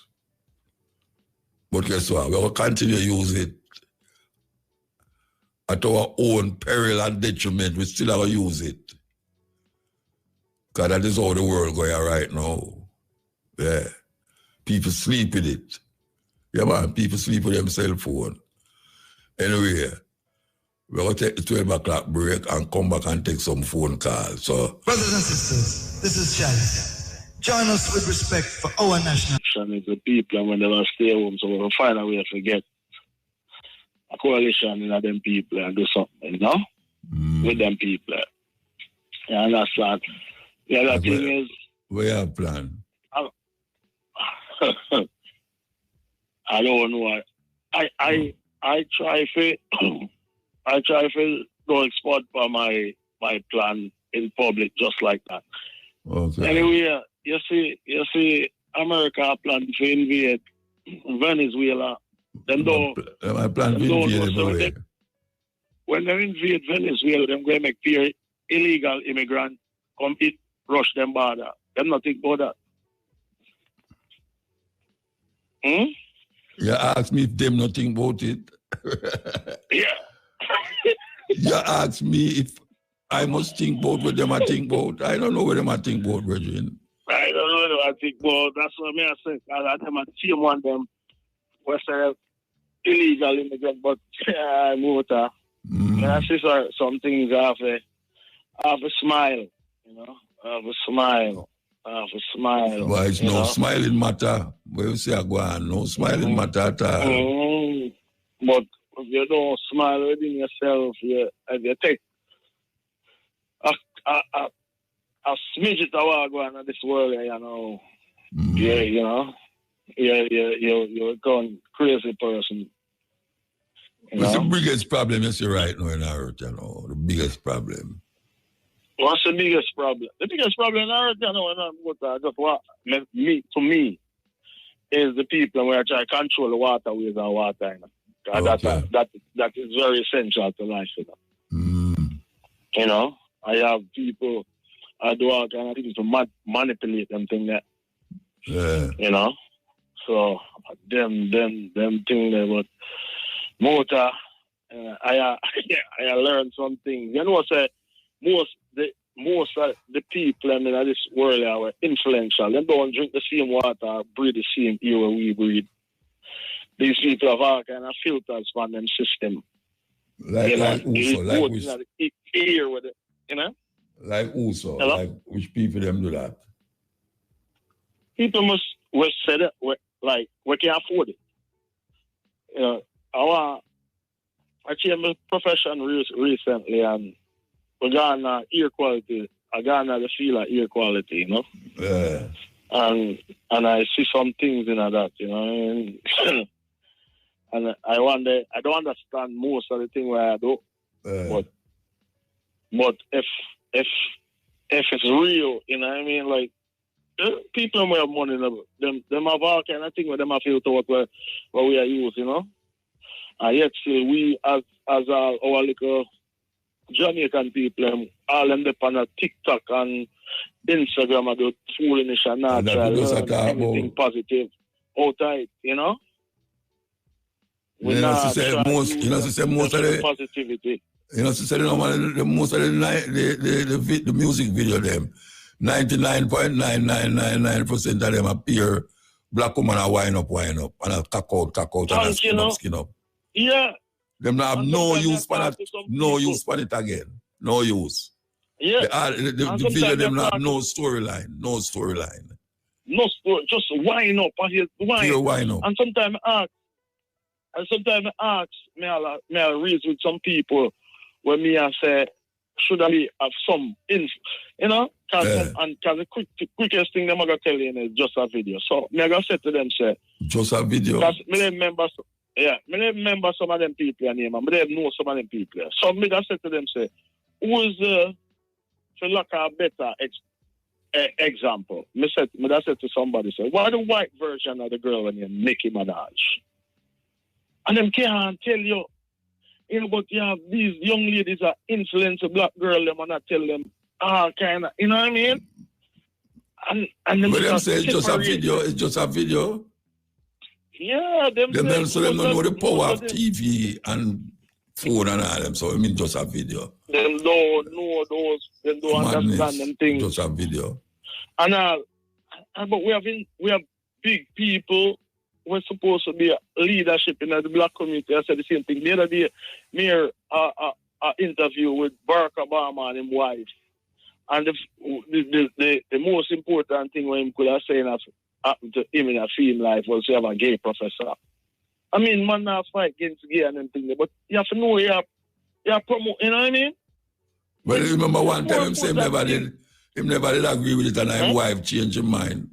But guess what? We will continue to use it at our own peril and detriment. We still have to use it. Because that is how the world going right now. Yeah. People sleep with it. Yeah, man. People sleep with them cell phone. Anyway, we're going to take the 12 o'clock break and come back and take some phone calls. So, brothers and sisters, this is Chalice. Join us with respect for our national. It's the people, and when they will stay home, so we'll find a way to get a coalition in them people and do something, you know? With them people. Yeah, and that's that. The other thing is... What you have plan? I don't know. I try to go export for my plan in public just like that. Okay. Anyway, you see, America plan to invade Venezuela. Them don't. I plan to invade when they invade Venezuela, them going to make fear illegal immigrant come rush them border. Them not think about that. You ask me if them not think about it. Yeah. You ask me if I must think about what them I think about. I don't know what them I think about, Virgin. I don't know what I think about. That's what I say. I them a team on them. Western illegal immigrant, but motor. I see some things have a smile, you know. Have a smile. Why it's no smiling matter. Where you say I go on, no smiling matter at all. But if you don't smile within yourself, you take a smidget of going on this world, you know. Yeah, you know. You're a crazy person. What's the biggest problem you see right now in our earth, you know? The biggest problem. What's the biggest problem? The biggest problem in our earth, you know, to me, is the people who are trying to control the waterways and water, you know. That is very essential to life, you know. You know, I have people, I do all kind of things to manipulate them things there. Yeah. You know? So, them things there, but motor, I learned some things. You know, say, most of the people in this world are influential. They don't drink the same water, breathe the same air we breathe. These people have all kind of filters from them system. Like which ear with it, you know? Like also, hello? like which people them do that? People must say that like we can afford it. You know, I changed my profession recently and we got ear quality I got the feel of air quality, you know. Yeah. And I see some things in that, you know. And I wonder, I don't understand most of the thing where I do, but if it's real, you know what I mean? Like, people who have money, them have all kind of thing where them have feel to what we are used, you know. And yet still we as our little Jamaican people, all them depend on TikTok and Instagram and do foolishness and not try to learn anything positive outside, you know. We not try most of the positivity. You know, most of the music video them, 99.9999% of them appear black woman are wind up, and a cock out, and a skin up. Yeah. Them not have no use for that, no use for it again. No use. Yeah. The video them not have no storyline. No story, just wind up and he'll wind up. And sometimes I ask, may I reason with some people when me I say, should I have some info, you know? Because the quickest thing them are going to tell you is just a video. So me I going to say to them, say, just a video. Because me remember some of them people name, and me know some of them people. So me I say to them, say, who is for lack of a better example? Me I said to somebody, say, why the white version of the girl when you Nicki Minaj? And them can't tell you, but you have these young ladies that influence a black girl, them and I tell them all kind of, you know what I mean? And them say it's just a video, it's just a video. Yeah, them don't know the power of TV and phone and all them, so I mean just a video. Them don't know those, them don't understand them things. Just a video. And but we have big people. We're supposed to be leadership in the black community. I said the same thing. The other day, me an interview with Barack Obama and his wife. And the most important thing when he could have said to him in a film life was to have a gay professor. I mean, man, not fight against gay and everything, but you have to know you have promote, you know what I mean? Well, remember one time him say him never did agree with it and his wife changed his mind.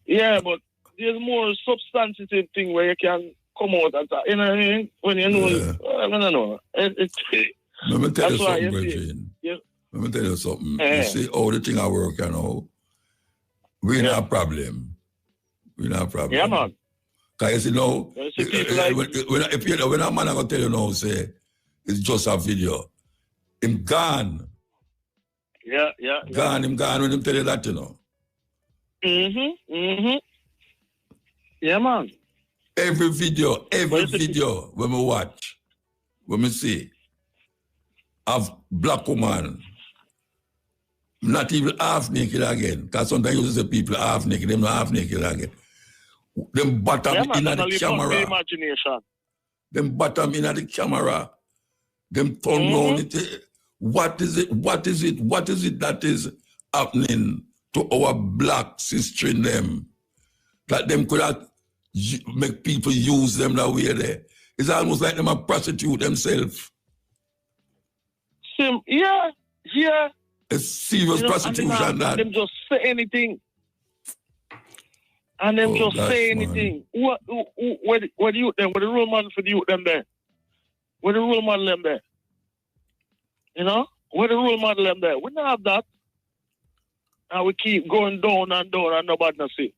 Yeah, but there's more substantive thing where you can come out and you know what I mean? When you know, I don't know. Let me tell you something, Bridget. Yeah. Let me tell you something. You see how the thing I work, you know, we're not a problem. We're not a problem. Yeah, man. Because you know, when a man going to tell you now, say, it's just a video. Him gone. Yeah. Him gone when him tell you that, you know. Yeah, man. Every video when we watch, when we see, of black woman, not even half naked again. Because sometimes you see people half naked, them not half naked again. Them bottom in the camera. Imagination. Them bottom in the camera. Them turn round it. What is it that is happening to our black sister in them? That them could have make people use them that way there. It's almost like them a prostitute themselves. Yeah. It's serious prostitution that. Them just say anything. And them just say anything. Man. Where the youth them? Where the role model for the youth them there? Where the role model them there? You know? Where the role model them there? We don't have that. And we keep going down and nobody no see.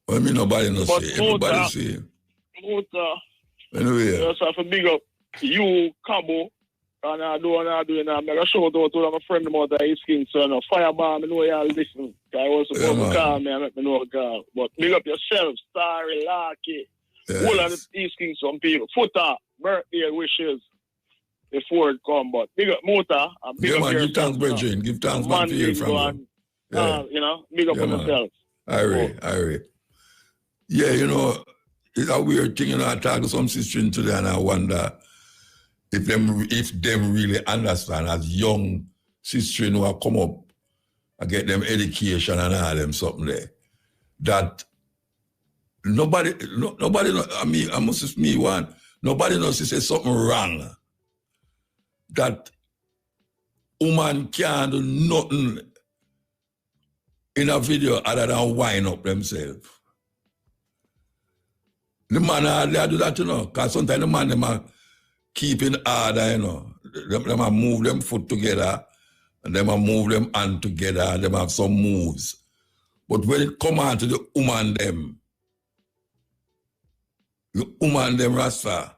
I mean nobody no see. Everybody see. Anyway. Just have to big up you, Cabo. And I do, I'm going to show out to my friend about his skin, so Firebomb, I know y'all listen. I was supposed to call me and let me know call. But big up yourself, Starry, Lucky. All of these things, some people. Footer, birthday wishes before it come, but big up Motor and big up yourself. Give thanks, Bridget. Give thanks, man, to hear from you. You know, big up on yourself. Irie. Yeah, you know, it's a weird thing, you know, I talk to some sister today and I wonder if them really understand as young sisters who have come up and get them education and all them something there, that nobody I mean, I must me one, nobody knows to say something wrong. That woman can't do nothing in a video other than wind up themselves. The man hardly do that, you know, because sometimes the man them are keeping order, you know. Them are move them foot together, and them are move them hand together, and them have some moves. But when it come on to the woman them Rasta,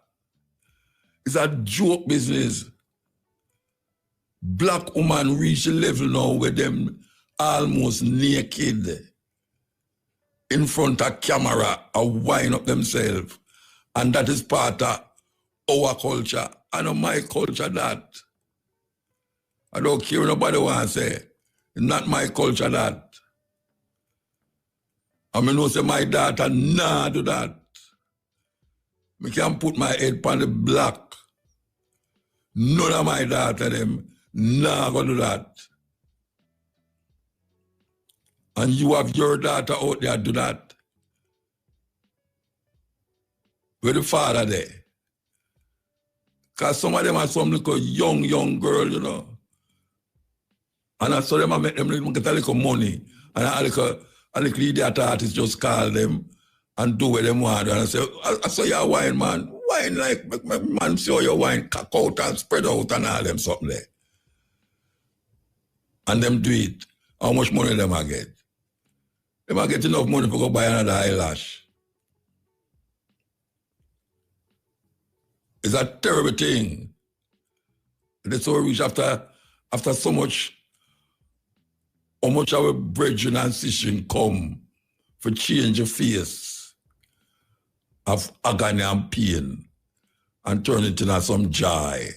it's a joke business. Black woman reach a level now where them almost naked in front of camera and wind up themselves. And that is part of our culture. I know my culture that. I don't care what nobody wants to say. It's not my culture that. I mean, no say my daughter nah do that. I can't put my head on the block. None of my daughter them nah gonna do that. And you have your daughter out there do that. Where the father there? Because some of them are some little young girl, you know. And I saw them, I make them get a little money. And a little idiot artist just call them and do what they want. And I say, I saw your wine, man. Wine like, man, show your wine, cock out and spread out and all them something there. And them do it. How much money them I get? They might get enough money to go buy another eyelash. It's a terrible thing. That's how we reach after so much, how much our brethren and sisters come for change of face of agony and pain and turn it into some joy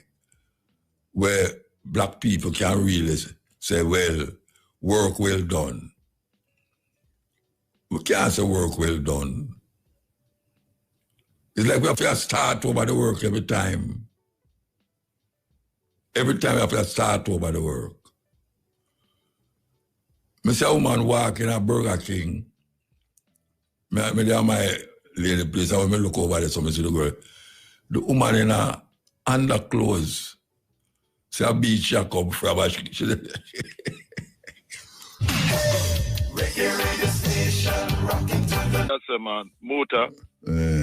where black people can really say, well, work well done. We can't say work well done. It's like we have to start over the work every time. Every time we have to start over the work. I see a woman walk in a Burger King. I there my lady place, and when I look over there, so I see the girl. The woman in her underclothes. See a beach jacket from her. That's a man, Muta.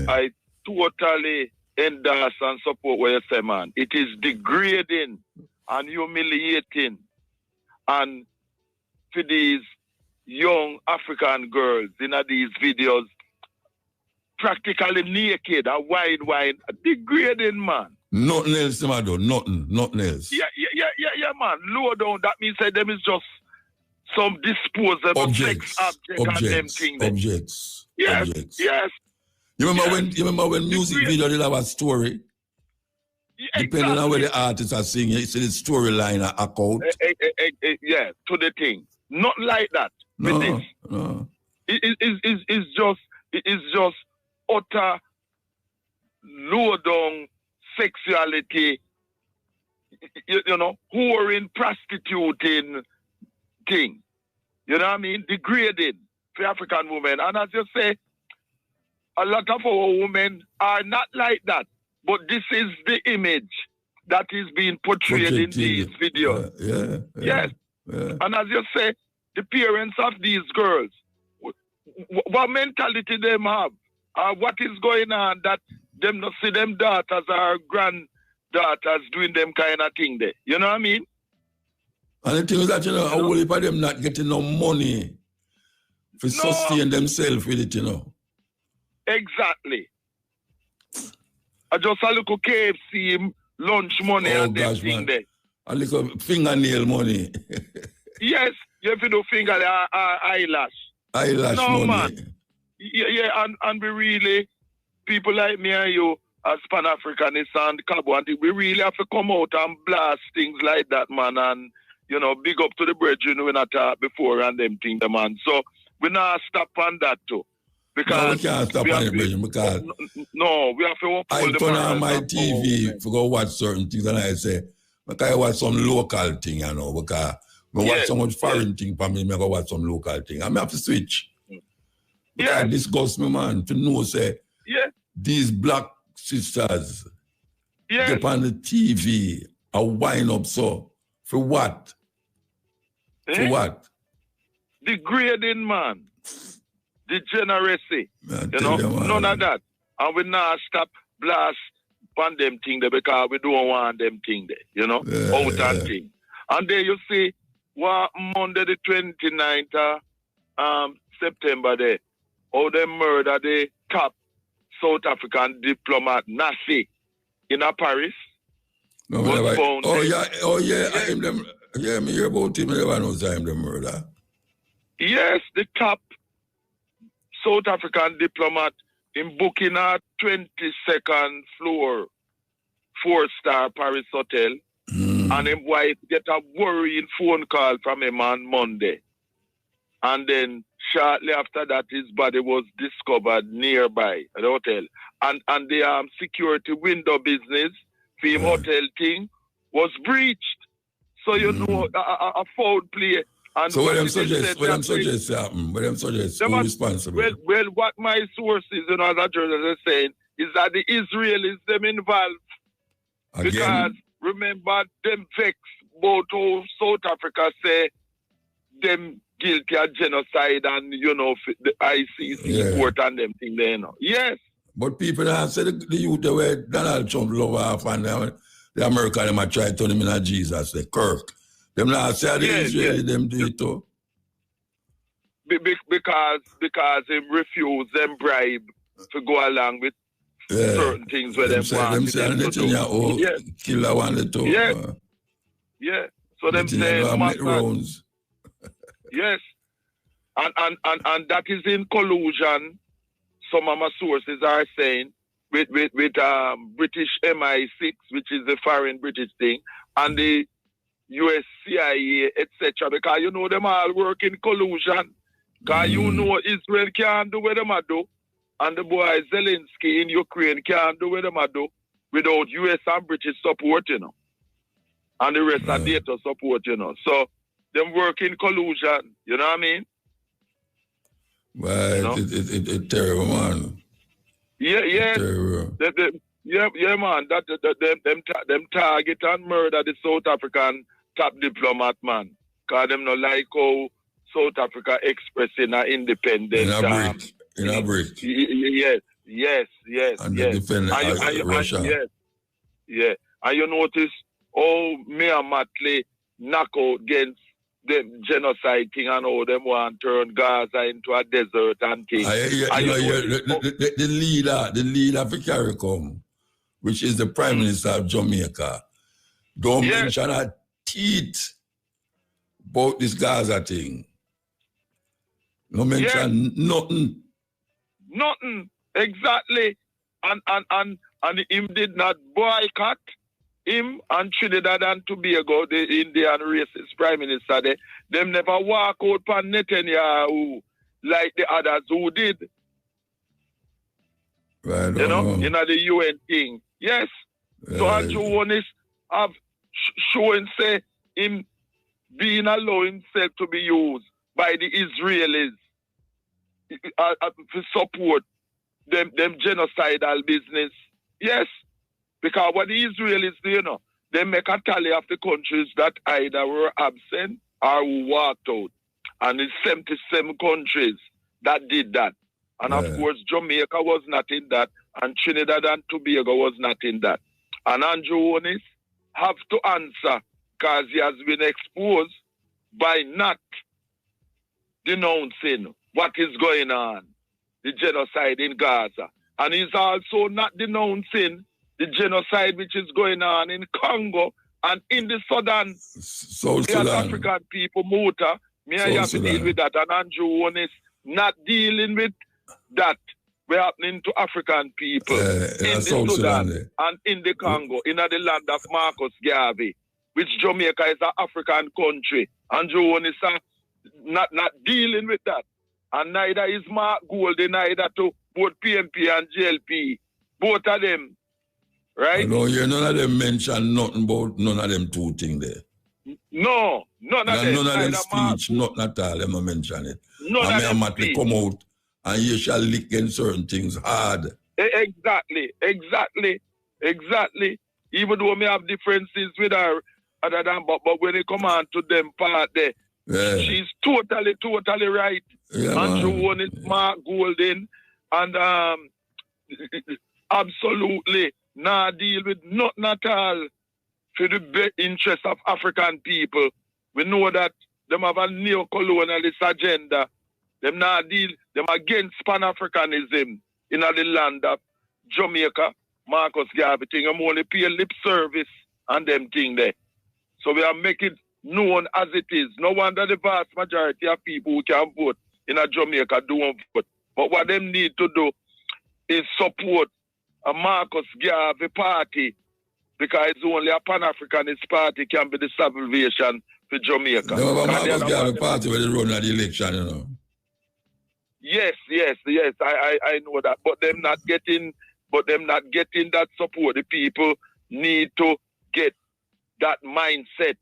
I totally endorse and support what you say, man. It is degrading and humiliating. And for these young African girls in these videos, practically naked, a wide, degrading, man. Nothing else, man, though. Nothing else. Yeah, man. Lower down, that means that them is just some disposable sex object and them things. Objects. Yes, objects. yes. You remember when music video did have a story? Yeah, depending on where the artists are singing, you see the storyline are out. Yeah, to the thing. Not like that. No. It's just utter low down sexuality, you know, whoring, prostituting thing. You know what I mean? Degrading for African women. And as you say, a lot of our women are not like that. But this is the image that is being portrayed in these videos. Yes. And as you say, the parents of these girls, what mentality them have? What is going on that them not see them daughters or granddaughters doing them kind of thing there? You know what I mean? And the thing is that, you know, how will them not getting no money to sustain themselves with it, you know? Exactly. I just a little KFC lunch money and them thing there. A little fingernail money. Yes, you have to do finger eyelash. Eyelash money. Man. Yeah, and we really, people like me and you, as Pan-Africanists and Cabo, and we really have to come out and blast things like that, man, and, you know, big up to the brethren we not talked before and them things, man. So, we not stop on that too. Because no, we can't stop on it, brethren, because... No, we have to uphold I turn on my TV to go watch certain things, and I say, I watch some local thing, you know, because I watch so much foreign thing for me, I go watch some local thing. I have to switch. Because it disgusts me, man, to know, say, these black sisters get on the TV and wind up so For what? For what? Degrading, man. Degeneracy. None of that. And we now stop blast on them thing there because we don't want them thing there, out and thing. And there you see, what Monday the 29th of September there, how they murder the top South African diplomat, Nassi, in Paris. No, yeah, me hear about him, I never know him the murder. Yes, the top South African diplomat in booking a 22nd floor 4-star Paris hotel, and his wife get a worrying phone call from him on Monday. And then shortly after that, his body was discovered nearby at the hotel. And the security window business for him hotel thing was breached. So, a foul play. And so what them suggest happen? What them suggest? Who responsible? Well, what my sources, as a journalist are saying, is that the Israelis them involved. Again? Because remember, them vex both how South Africa say them guilty of genocide and, the ICC court and them thing there, Yes. But people have said the youth the way Donald Trump love off and the American them try to turn him into Jesus, the Kirk. Them not say the Israeli them do it too. Because him refuse them bribe to go along with certain things where them want. Them say killer wanted to. Yeah. So them say rounds. Yes. And that is in collusion. Some of my sources are saying with British MI6, which is the foreign British thing, and the US CIA, etc. Because them all work in collusion. Because Israel can't do what them do, and the boy Zelensky in Ukraine can't do what them do without US and British support, and the rest of NATO support, So them work in collusion, you know what I mean? Well, it's terrible, man. Yeah. Terrible. Yeah, man. Them target and murder the South African top diplomat, man. Because them not like how South Africa expressing an independence. In a break. Yes. And they defend Russia. Yeah. And you notice how Myanmar knock out against the genocide thing and all them want to turn Gaza into a desert and things. The leader of CARICOM, which is the Prime Minister of Jamaica, don't mention a teeth about this Gaza thing. No mention nothing. Nothing. Exactly. And him did not boycott him and Trinidad and Tobago, the Indian racist prime minister, them never walk out on Netanyahu like the others who did. Right, in the UN thing. Yes. Right. So Andrew Onis have shown, say, him being allowed himself to be used by the Israelis to support them genocidal business. Yes. Because what the Israelis do, they make a tally of the countries that either were absent or who walked out. And it's 77 countries that did that. And of course, Jamaica was not in that. And Trinidad and Tobago was not in that. And Andrew Onis have to answer because he has been exposed by not denouncing what is going on, the genocide in Gaza. And he's also not denouncing the genocide which is going on in Congo and in the Sudan. South Sudan. African people, Muta, me I have to deal with that. And Andrew Onis not dealing with that. We're happening to African people in the Sudan and in the Congo, in the land of Marcus Garvey, which Jamaica is an African country. Andrew Onis not dealing with that. And neither is Mark Goldie, neither to both PMP and JLP. Both of them. Right? No, none of them mention nothing about none of them two things there. No, none of them. None of them speech, nothing at all, them not mention it. None of them speech. Come out and you shall lick in certain things hard. Exactly. Even though we have differences with our other than, but when it come on to them part there, she's totally right. Yeah, Andrew won it, Mark Golden, and absolutely not deal with nothing at all for the best interest of African people. We know that them have a neo-colonialist agenda. Them not deal, them against Pan-Africanism in the land of Jamaica, Marcus Garvey thing. I'm only pay lip service and them thing there. So we are making known as it is. No wonder the vast majority of people who can vote in a Jamaica don't vote. But what them need to do is support a Marcus Garvey party, because it's only a Pan-Africanist party can be the salvation for Jamaica. No, but Marcus Garvey party when they run at the election, you know. Yes, I know that. But them not getting that support. The people need to get that mindset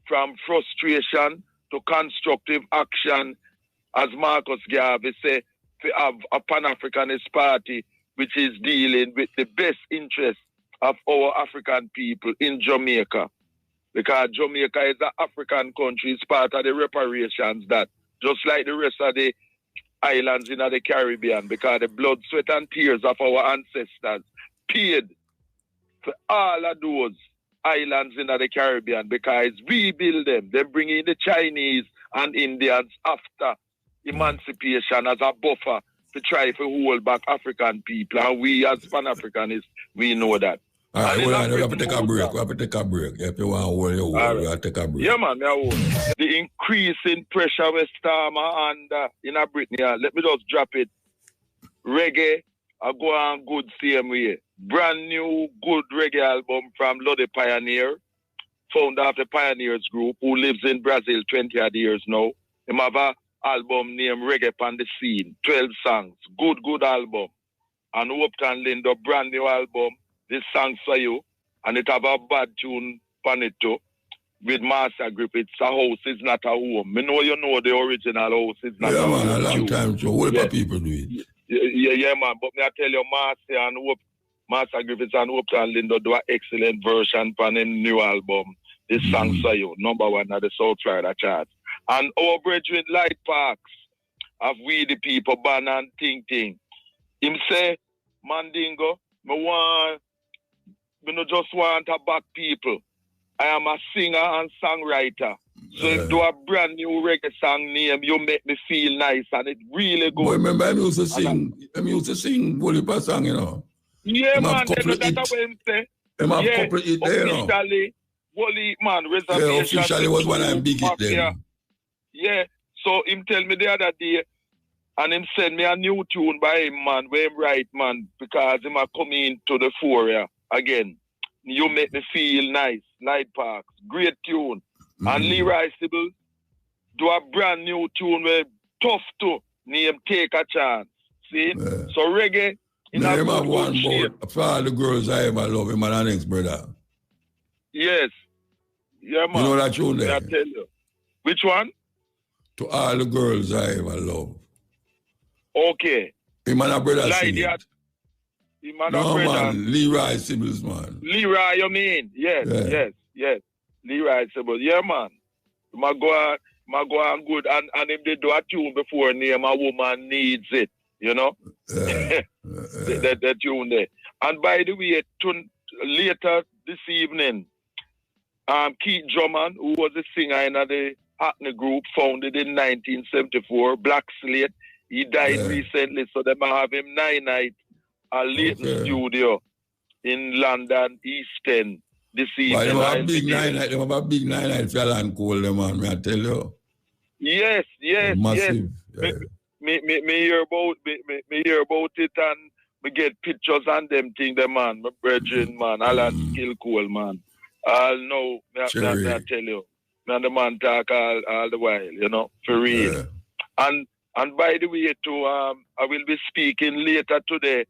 from frustration to constructive action, as Marcus Garvey say, to have a Pan-Africanist party which is dealing with the best interests of our African people in Jamaica. Because Jamaica is an African country, it's part of the reparations that, just like the rest of the islands in the Caribbean, because the blood, sweat and tears of our ancestors paid for all of those islands in the Caribbean, because we build them. They bring in the Chinese and Indians after emancipation as a buffer to try to hold back African people. And we as Pan-Africanists, we know that. All right, hold on, we have to take a break. If you want to hold your word, we have to take a break. Yeah, man, the increasing pressure with Starmer and in Britain, let me just drop it. Reggae, I go on good same way. Brand new, good reggae album from Lode Pioneer, founder of the Pioneers Group, who lives in Brazil 20 odd years now. Him have an album named Reggae on the Scene, 12 songs. Good album. And Upton Lindo, brand new album. This song's for you, and it have a bad tune on it too, with Master Grip. It's a house, it's not a home. Me know you know the original house, it's not a home. Yeah, man, a long time, so what about people do it? Yeah, man, but me I tell you, Master Griffiths and Upton Lindo do an excellent version on a new album. This song's for you, #1 at the South Florida charts. And our brethren Light Parks of We the People, Ban and Ting Ting. Him say, Mandingo, me no just want to back people. I am a singer and songwriter. So if do a brand new reggae song name, you make me feel nice and it really good. Boy, remember I used to sing Wolipa song, you know. Yeah, man, that's what I'm saying. Yeah, couple it there, you know. Officially, Woli, man, reservation. Yeah, officially was one of them big hit then. Yeah, so him tell me the other day, and him send me a new tune by him, man, where him write, man, because him a come into the fore again. You make me feel nice. Light Parks, great tune. And Leroy Sybil do a brand new tune where tough to name Take a Chance. See? Yeah. So reggae in a good one shape. For all the girls I ever love, him and an ex-brother. Yes. Yeah, man. You know that tune there? I tell you. Which one? To all the girls I ever love. Okay. Him and a brother sing it. No, man, Leroy Sybil's, man. Leroy, you mean? Yes. Leroy Sybil. Yeah, man. My go on good. And if they do a tune before name, a woman needs it, you know? That tune there. And by the way, later this evening, Keith Drummond, who was a singer in the Hackney Group, founded in 1974, Black Slate, he died recently, so they might have him 9 nights. A Leighton studio in London, East End, this evening. They have a big 9 night, they have a big 9 night for Alan Cole, man, may I tell you? Yes. Massive. Yeah. Me hear about it and me get pictures and them things, man, my brethren, man, Alan Kilcole, man. I'll know, me I tell you. Me and the man talk all the while, you know, for real. Yeah. And by the way, too, I will be speaking later today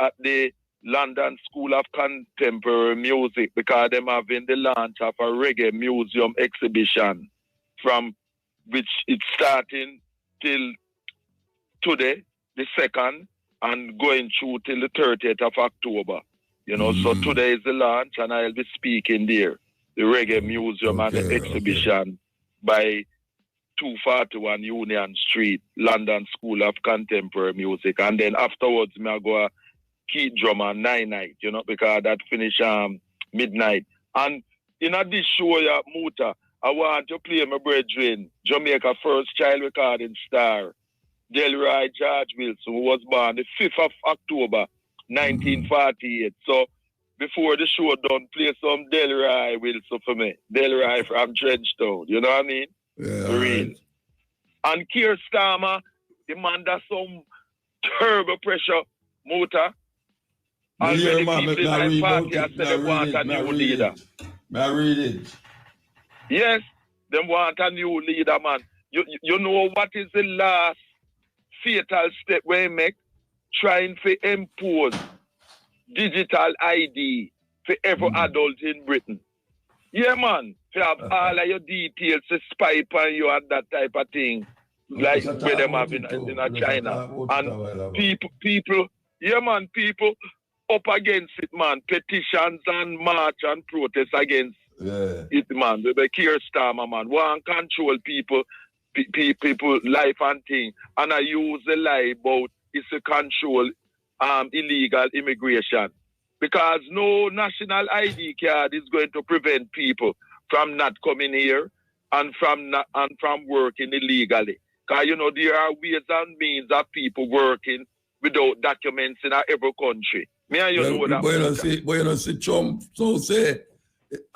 at the London School of Contemporary Music, because they're having the launch of a reggae museum exhibition, from which it's starting till today, the 2nd, and going through till the 30th of October. You know, so today is the launch and I'll be speaking there. the Reggae Museum and the exhibition by 241 Union Street, London School of Contemporary Music. And then afterwards, I go key drummer 9 night, you know, because that finish midnight. And in this show, Muta, I want to play my brethren, Jamaica first child recording star, Delroy George Wilson, who was born the 5th of October, 1948. So before the show done, play some Delroy Wilson for me. Delroy from Trenchtown, you know what I mean? Yeah, real. Right. And Keir Starmer, the man that's some terrible pressure, Muta. And many people in my party have said they want a new leader. May I read it? Yes, they want a new leader, man. You know what is the last fatal step we make? Trying to impose digital ID for every adult in Britain. Yeah, man. To have all of your details to spy on you and that type of thing. Like where them have in China. And people, yeah, man, people up against it, man. Petitions and march and protest against it, man. The Keir Starmer, man. Want control people life and thing. And I use the lie about it's to control illegal immigration. Because no national ID card is going to prevent people from not coming here and from working illegally. Because, you know, there are ways and means of people working without documents in every country. Me and you know that. But you don't see Trump, so say,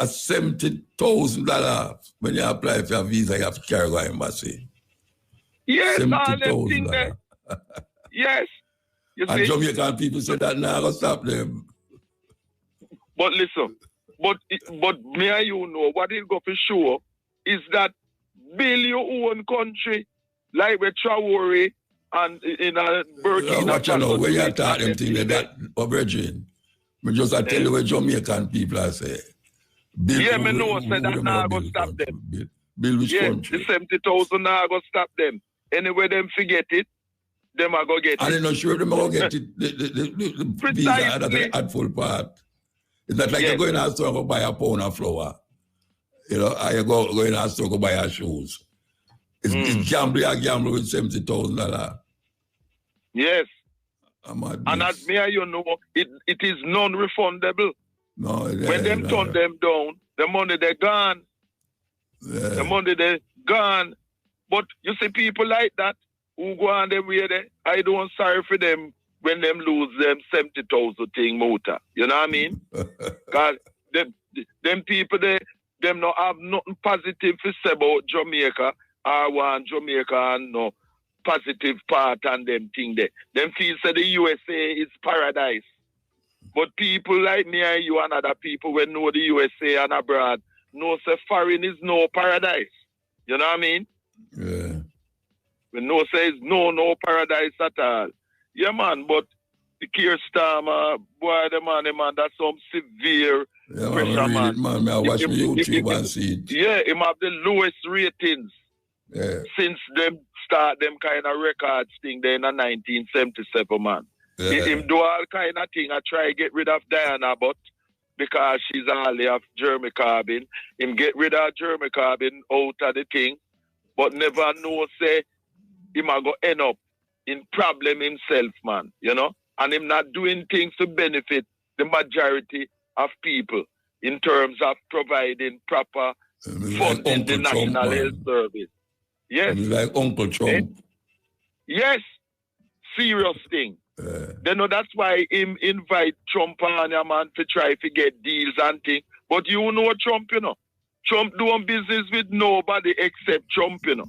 $70,000 when you apply for a visa, you have to carry to embassy. Yes, all them things there. Yes. You and see? Jamaican people say that now, I'll stop them. But listen, but me and you know what it go for sure is that build your own country like with Traore and in a Burkina. Watch out now, when you talk them things like that, Virgin, I just tell you what Jamaican people are saying. Yeah, me know say that now go stop them. Build which country? The 70,000 now go stop them. Anyway, them forget it, them are go get it. And I'm not sure if them are going to get it. The visa that at full part. It's not like you're going to a store to buy a pound of flour. You know, or you're going to a store to buy your shoes. It's gamble with $70,000. Yes. And as me and you know, it is non-refundable. No, when them turn them down, the money they're gone. Yeah. The money they're gone. But you see people like that who go on them way there, I don't sorry for them when them lose them 70,000 thing motor. You know what I mean? Because them people, them not have nothing positive to say about Jamaica or want Jamaica and no positive part and them thing there. Them feel say the USA is paradise. But people like me and you and other people when know the USA and abroad know say foreign is no paradise. You know what I mean? Yeah. When no says no paradise at all. Yeah, man, but the Keir Starmer, boy, the man, that's some severe pressure, man. I watch my YouTube and see it. Yeah, him have the lowest ratings since them start them kind of records thing there in 1977, man. Yeah. Him do all kind of thing. I try to get rid of Diana, but because she's only of Jeremy Corbyn, him get rid of Jeremy Corbyn out of the thing, but never know, say, him a go end up in problem himself, man, you know? And him not doing things to benefit the majority of people in terms of providing proper funding the National Health Service. Yes. Like Uncle Trump. Yes. Serious thing. They know that's why him invite Trump on your man to try to get deals and things. But you know Trump, you know. Trump doing business with nobody except Trump, you know.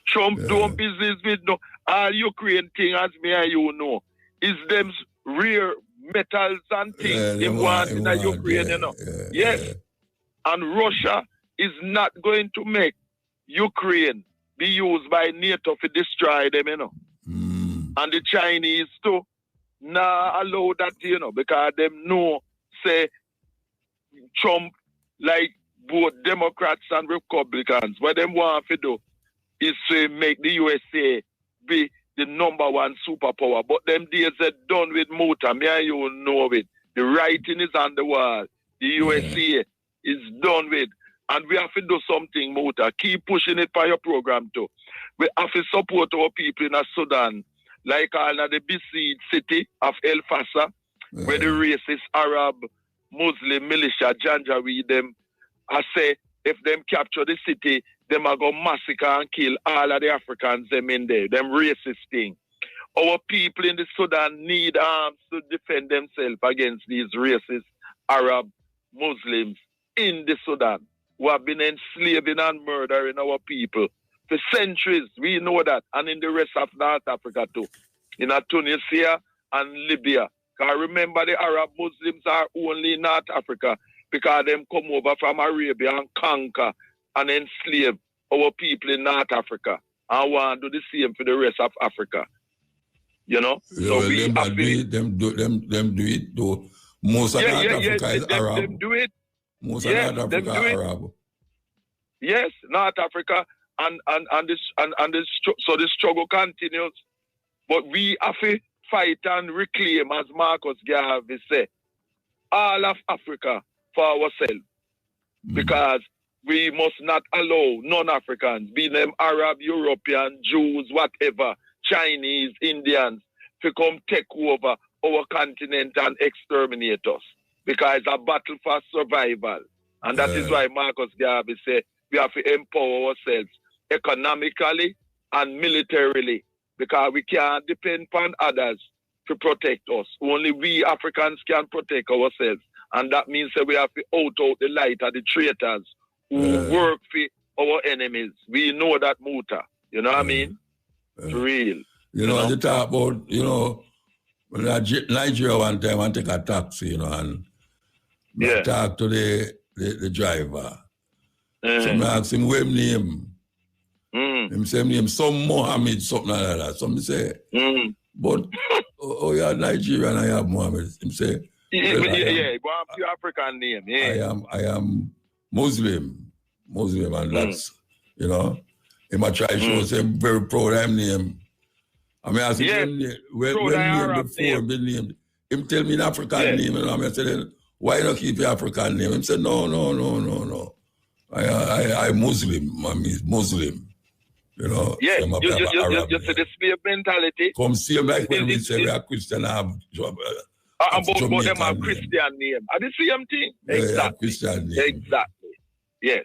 Trump doing business with no all Ukraine thing, as me and you know, is them rare metals and things in Ukraine, you know. Yes. And Russia is not going to make Ukraine be used by NATO to destroy them, you know. And the Chinese too now allow that, you know, because them know, say, Trump, like both Democrats and Republicans, what them want to do is to make the USA be the #1 superpower. But them days are done with Muta. Me and you know it. The writing is on the wall. The The USA is done with. And we have to do something, Muta. Keep pushing it for your program too. We have to support our people in Sudan, like the besieged city of El Fasa, where the racist Arab Muslim militia Janjaweed them. I say if them capture the city, them are going to massacre and kill all of the Africans them in there. Them racist thing. Our people in the Sudan need arms to defend themselves against these racist Arab Muslims in the Sudan who have been enslaving and murdering our people for centuries. We know that. And in the rest of North Africa too. In Tunisia and Libya. Because remember the Arab Muslims are only in North Africa because them come over from Arabia and conquer and enslave our people in North Africa. And want to do the same for the rest of Africa. You know? Yeah, so well, we them do it though. Most of North Africa is Arab. Them do it. Most of North Africa are Arab. Yes, North Africa and so the struggle continues. But we have to fight and reclaim, as Marcus Garvey said, all of Africa for ourselves. Because we must not allow non-Africans, be them Arab, European, Jews, whatever, Chinese, Indians, to come take over our continent and exterminate us. Because it's a battle for survival. And that is why Marcus Garvey said we have to empower ourselves economically and militarily. Because we can't depend upon others to protect us. Only we Africans can protect ourselves. And that means that we have to out the light of the traitors who work for our enemies. We know that, Muta. You know what I mean? For real. You know, you talk about, you know, Nigeria one time and take a taxi, and I talk to the driver. So I ask him, what name? Him say name some Mohammed, something like that. So I say, but you're Nigerian, I have Mohammed. Him say, go on to your African name. Yeah. I am Muslim, and that's, He might try to show say very proud of him name. I mean, I said, when name before be named, him tell me an African name, and I said, why not keep your African name? Him said, no. I'm Muslim, I'm Muslim. You see the slave mentality. Come see him like when we say we are Christian, I have both them are Christian name. Are the same thing? Exactly. Christian name. Exactly. Yes.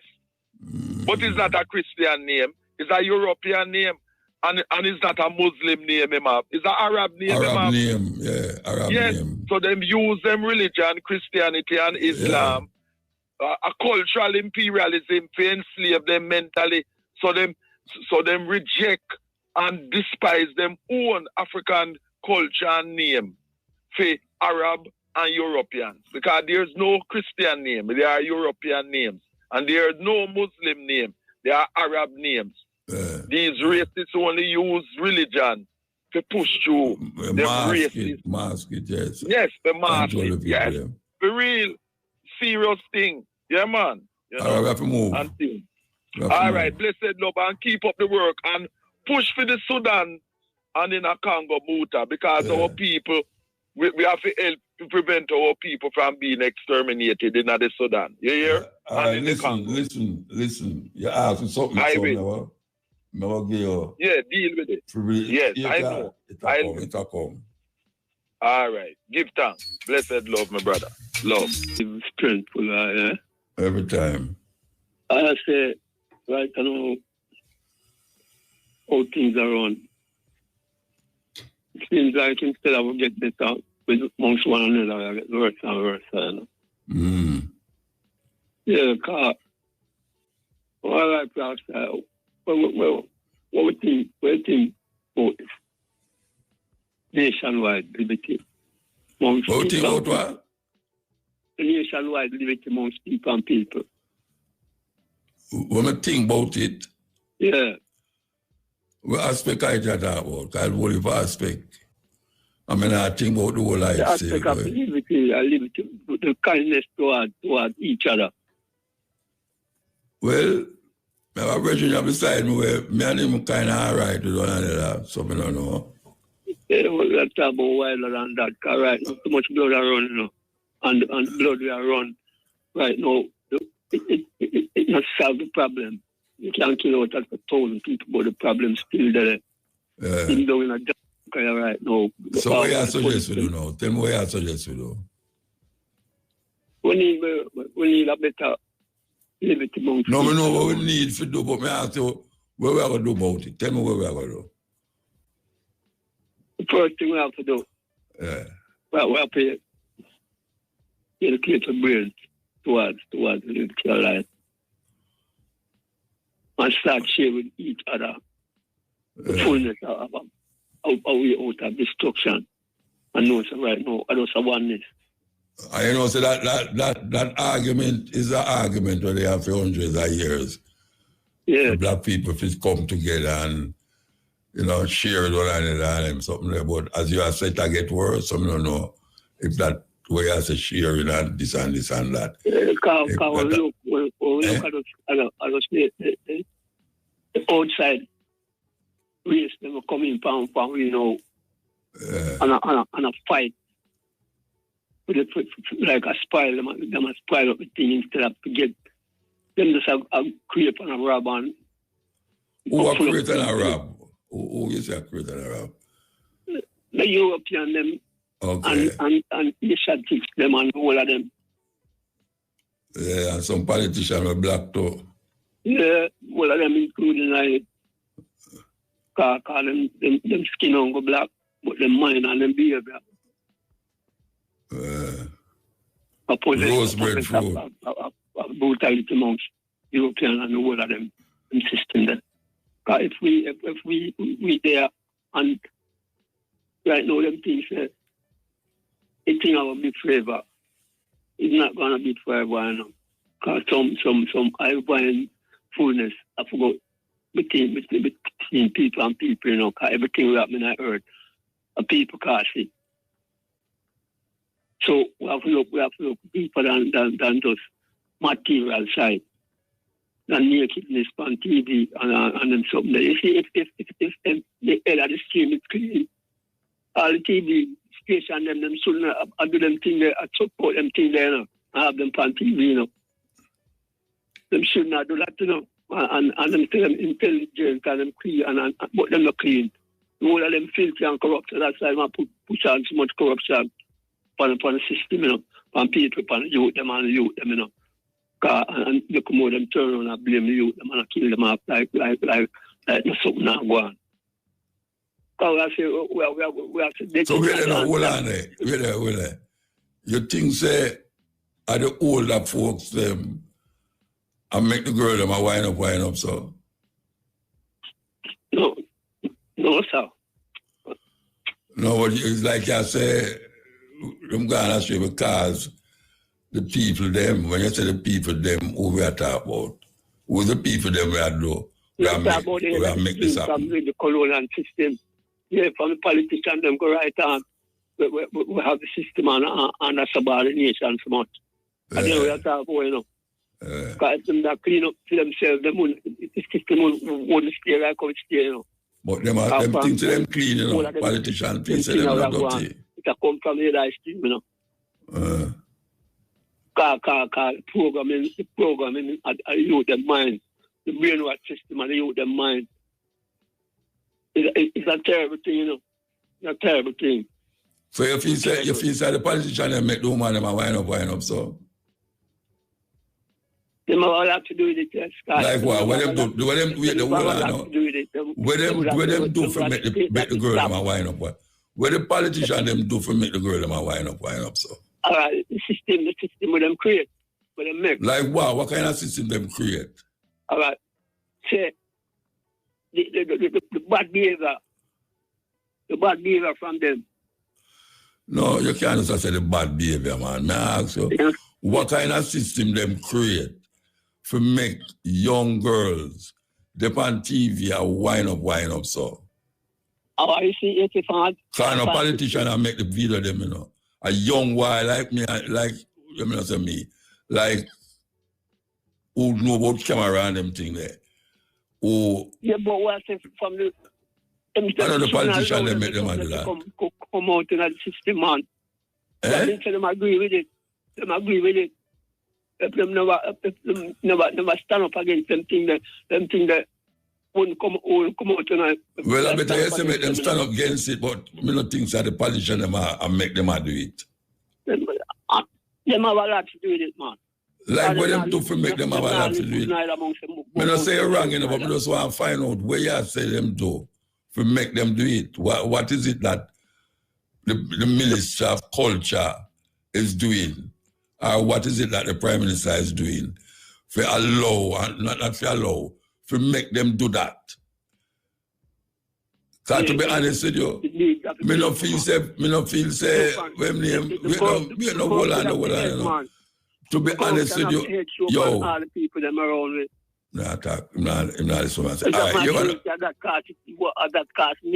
But it's not a Christian name. It's a European name. And it's not a Muslim name, it's an Arab name. Arab name. So them use them religion, Christianity and Islam, a cultural imperialism to enslave them mentally. So them reject and despise them own African culture and name for Arab and Europeans. Because there's no Christian name, there are European names. And there is no Muslim name, there are Arab names. These racists only use religion to push through the racists. Mask it, yes. Yes, the mask it, yes. The real serious thing. Yeah, man. All right, we have to move. All right, blessed love, and keep up the work and push for the Sudan and in a Congo, Muta, because our people, we have to help to prevent our people from being exterminated in the Sudan. You hear? Listen. You asked me something. Deal with it. Yes, I know. It'll come. All right. Give thanks. Blessed love, my brother. Love. Strengthful, Every time. I say, right, I know how things are run. It seems like instead of get better with amongst one another, I get worse and worse. Yeah, because all right, what we think about this? Nationwide liberty. What do you think about what? Nationwide liberty amongst people and people. When I think about it, what aspect I talk about? Because what if aspect? I mean, I think about the whole life. The aspect of liberty, the kindness toward each other. Well, I have a brethren beside me where me and him kind of all right with one another, so I don't know. Yeah, we'll talk about wilder than that, because right now, too much blood are run, and blood we are run. right now, it not solve the problem. You can't kill out 1,000 people, but the problem still there. Even though in a job right now. So what you suggest we do now? Tell me what you suggest we do. We need a better limit among No, we know what we need to do, but I ask you, what we are going to do about it? Tell me what we are going to do. The first thing we have to do, we have to educate the brain towards the little life. And start sharing each other the fullness of a way out of destruction. And know so right now, I don't say oneness. I know, so that argument is an argument where they have for hundreds of years. Yeah. The black people just come together and, share one another and something like that. But as you have said, that get worse. I don't know if that way as a sharing and this and that. When we look at the outside race, they will come in from and a fight. Like a spoil them a spoil up the thing instead of to get them just a creep and a rob and who are create and a rob? Who is a create and a rob? The European them and Asiatics them and all of them. Yeah, and some politicians were black too. Yeah, all of them including like them skin on go black, but them mind and them behavior. Rosebud fruit. Brutality amongst European and all of them system that. If we there and right now them things it thing our big favor. It's not gonna be forever, Because some eye-blind fullness I forgot between people and people, because everything we have in the earth, people can't see. So we have to look deeper than just material side, than nakedness on TV and then something. You see, if the head of the stream is clean, all the TV station them shouldn't do them thing there, support them thing there, and have them on TV, Them should not do that, and them tell them intelligent and them clean, but them not clean. All of them filthy and corrupt, so that's why I push on so much corruption upon the system, and people, upon the youth, them, and you come out them turn around and blame the youth, them, and kill them off like something not going on. Because we have to... So hold on there. Wait there. You think, say, are the older folks, them, and make the girl, them, wind up, so? No, sir. No, but it's like I say, I'm going to say because the people, them, when you say the people, them, who we are talking about, who the people, them, we are doing, we are make this happen. From the colonial system. Yeah, from the politicians, them go right on. We have the system and a subordination so much. And then we are talking about, because them that clean up to themselves, the system won't stay like how it stay, But them things them clean, Politicians, things them not dirty. It come from the other stream, programming, I use their mind. The brainwash system, I use their mind. It's a terrible thing, It's a terrible thing. So you feel say the politicians them make the woman them wind up, so? They all have to do with it, yes. Like what? What them do? What them wait the whole lot? What them do for make the girl them wind up? What the politicians them do for make the girl them wind up, so? All right, the system with them create, with them make. Like what? What kind of system them create? All right, say the bad behavior from them. No, you can't just say the bad behavior, man. May I ask you, what kind of system them create for make young girls dip on TV and wind up, so? Oh, you see, it's hard. Kind of politician and make the video of them, A young boy like me, like who know about camera and them thing there. Who, yeah, but what I from the... I know the politician they make them do that. Come out in the system, man. Them agree with it. if them never stand up against them thing that won't come out tonight. Well, I better you say make them stand up against it, but me not think that the politicians and make them do it. Them have a lot to do with it, man. Like what them do for make them have a lot to do with it. Me not say you're wrong, but me just want to find out where you say them do for make them do it. What is it that the Ministry of Culture is doing? Or what is it that the Prime Minister is doing for allow, and not for allow, for make them do that? So to be honest with you, me no feel say, when we no hold on. To be honest with you, yo. All the people them around with. Nah, talk. I'm not this woman. All right, you're gonna. That cast the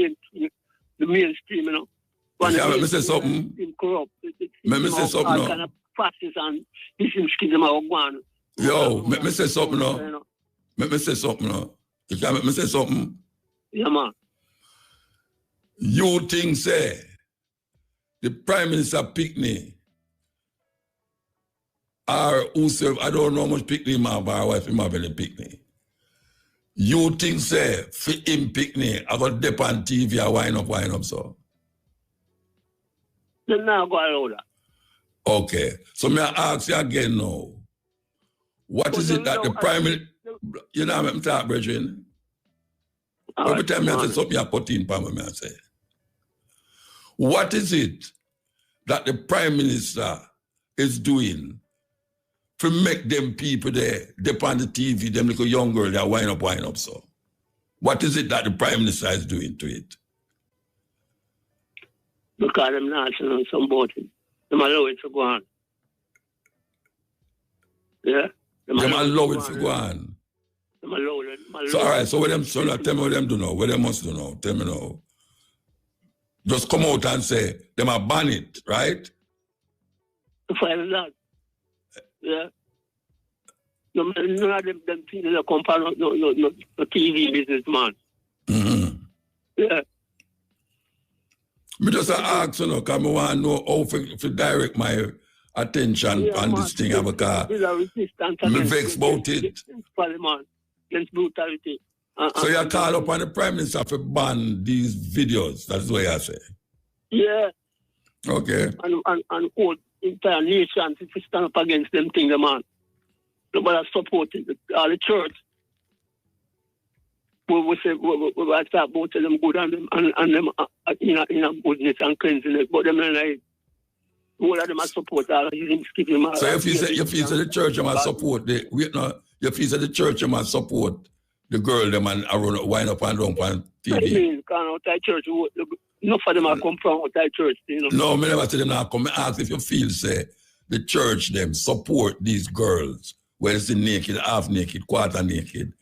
mainstream, you know. Let me say something. Let me say something. Kind of practice and this is them are one. Yo, let me say something now. Let me say something now. You can let me say something. Yeah, man. You think say the Prime Minister Pickney or who serve, I don't know how much Pickney my wife him have any Pickney. You think say for him Pickney I got dip on TV or wind up so? Then now go allow that. Okay. So may I ask you again now. What is it that the Prime Minister, you know what I'm talking, brethren? Every time I say something, I put in for me, I say. What is it that the Prime Minister is doing to make them people there, dip on the TV, them little young girl, they wind up so? What is it that the Prime Minister is doing to it? Because them not on some boating. Them allow it to go on. Yeah? Them allow it to go on. Them allow it. So all right, so what them so now, tell me what them do now. What them must do now. Tell me now. Just come out and say them are ban it, right? Find that. Yeah. No, none of them things that come from no TV business, man. Mm-hmm. Yeah. Me just ask you know, because I want to know how to direct my attention on this thing because me vex about it. Against brutality. So you call up on the Prime Minister to ban these videos, that's what you say? Yeah. Okay. And all entire nation to stand up against them things, man. Nobody supporting the church. We say we start both of them good and them in a goodness and cleanliness, but them like all of them are support all of them skipping. So if you feel the church must support you feel the church must support the girl them and wind up and down on TV. I mean, can't outside church. Enough of them are come from outside church, you know. No, me never say them not come. I ask if you feel say the church them support these girls, whether it's naked, half naked, quarter naked,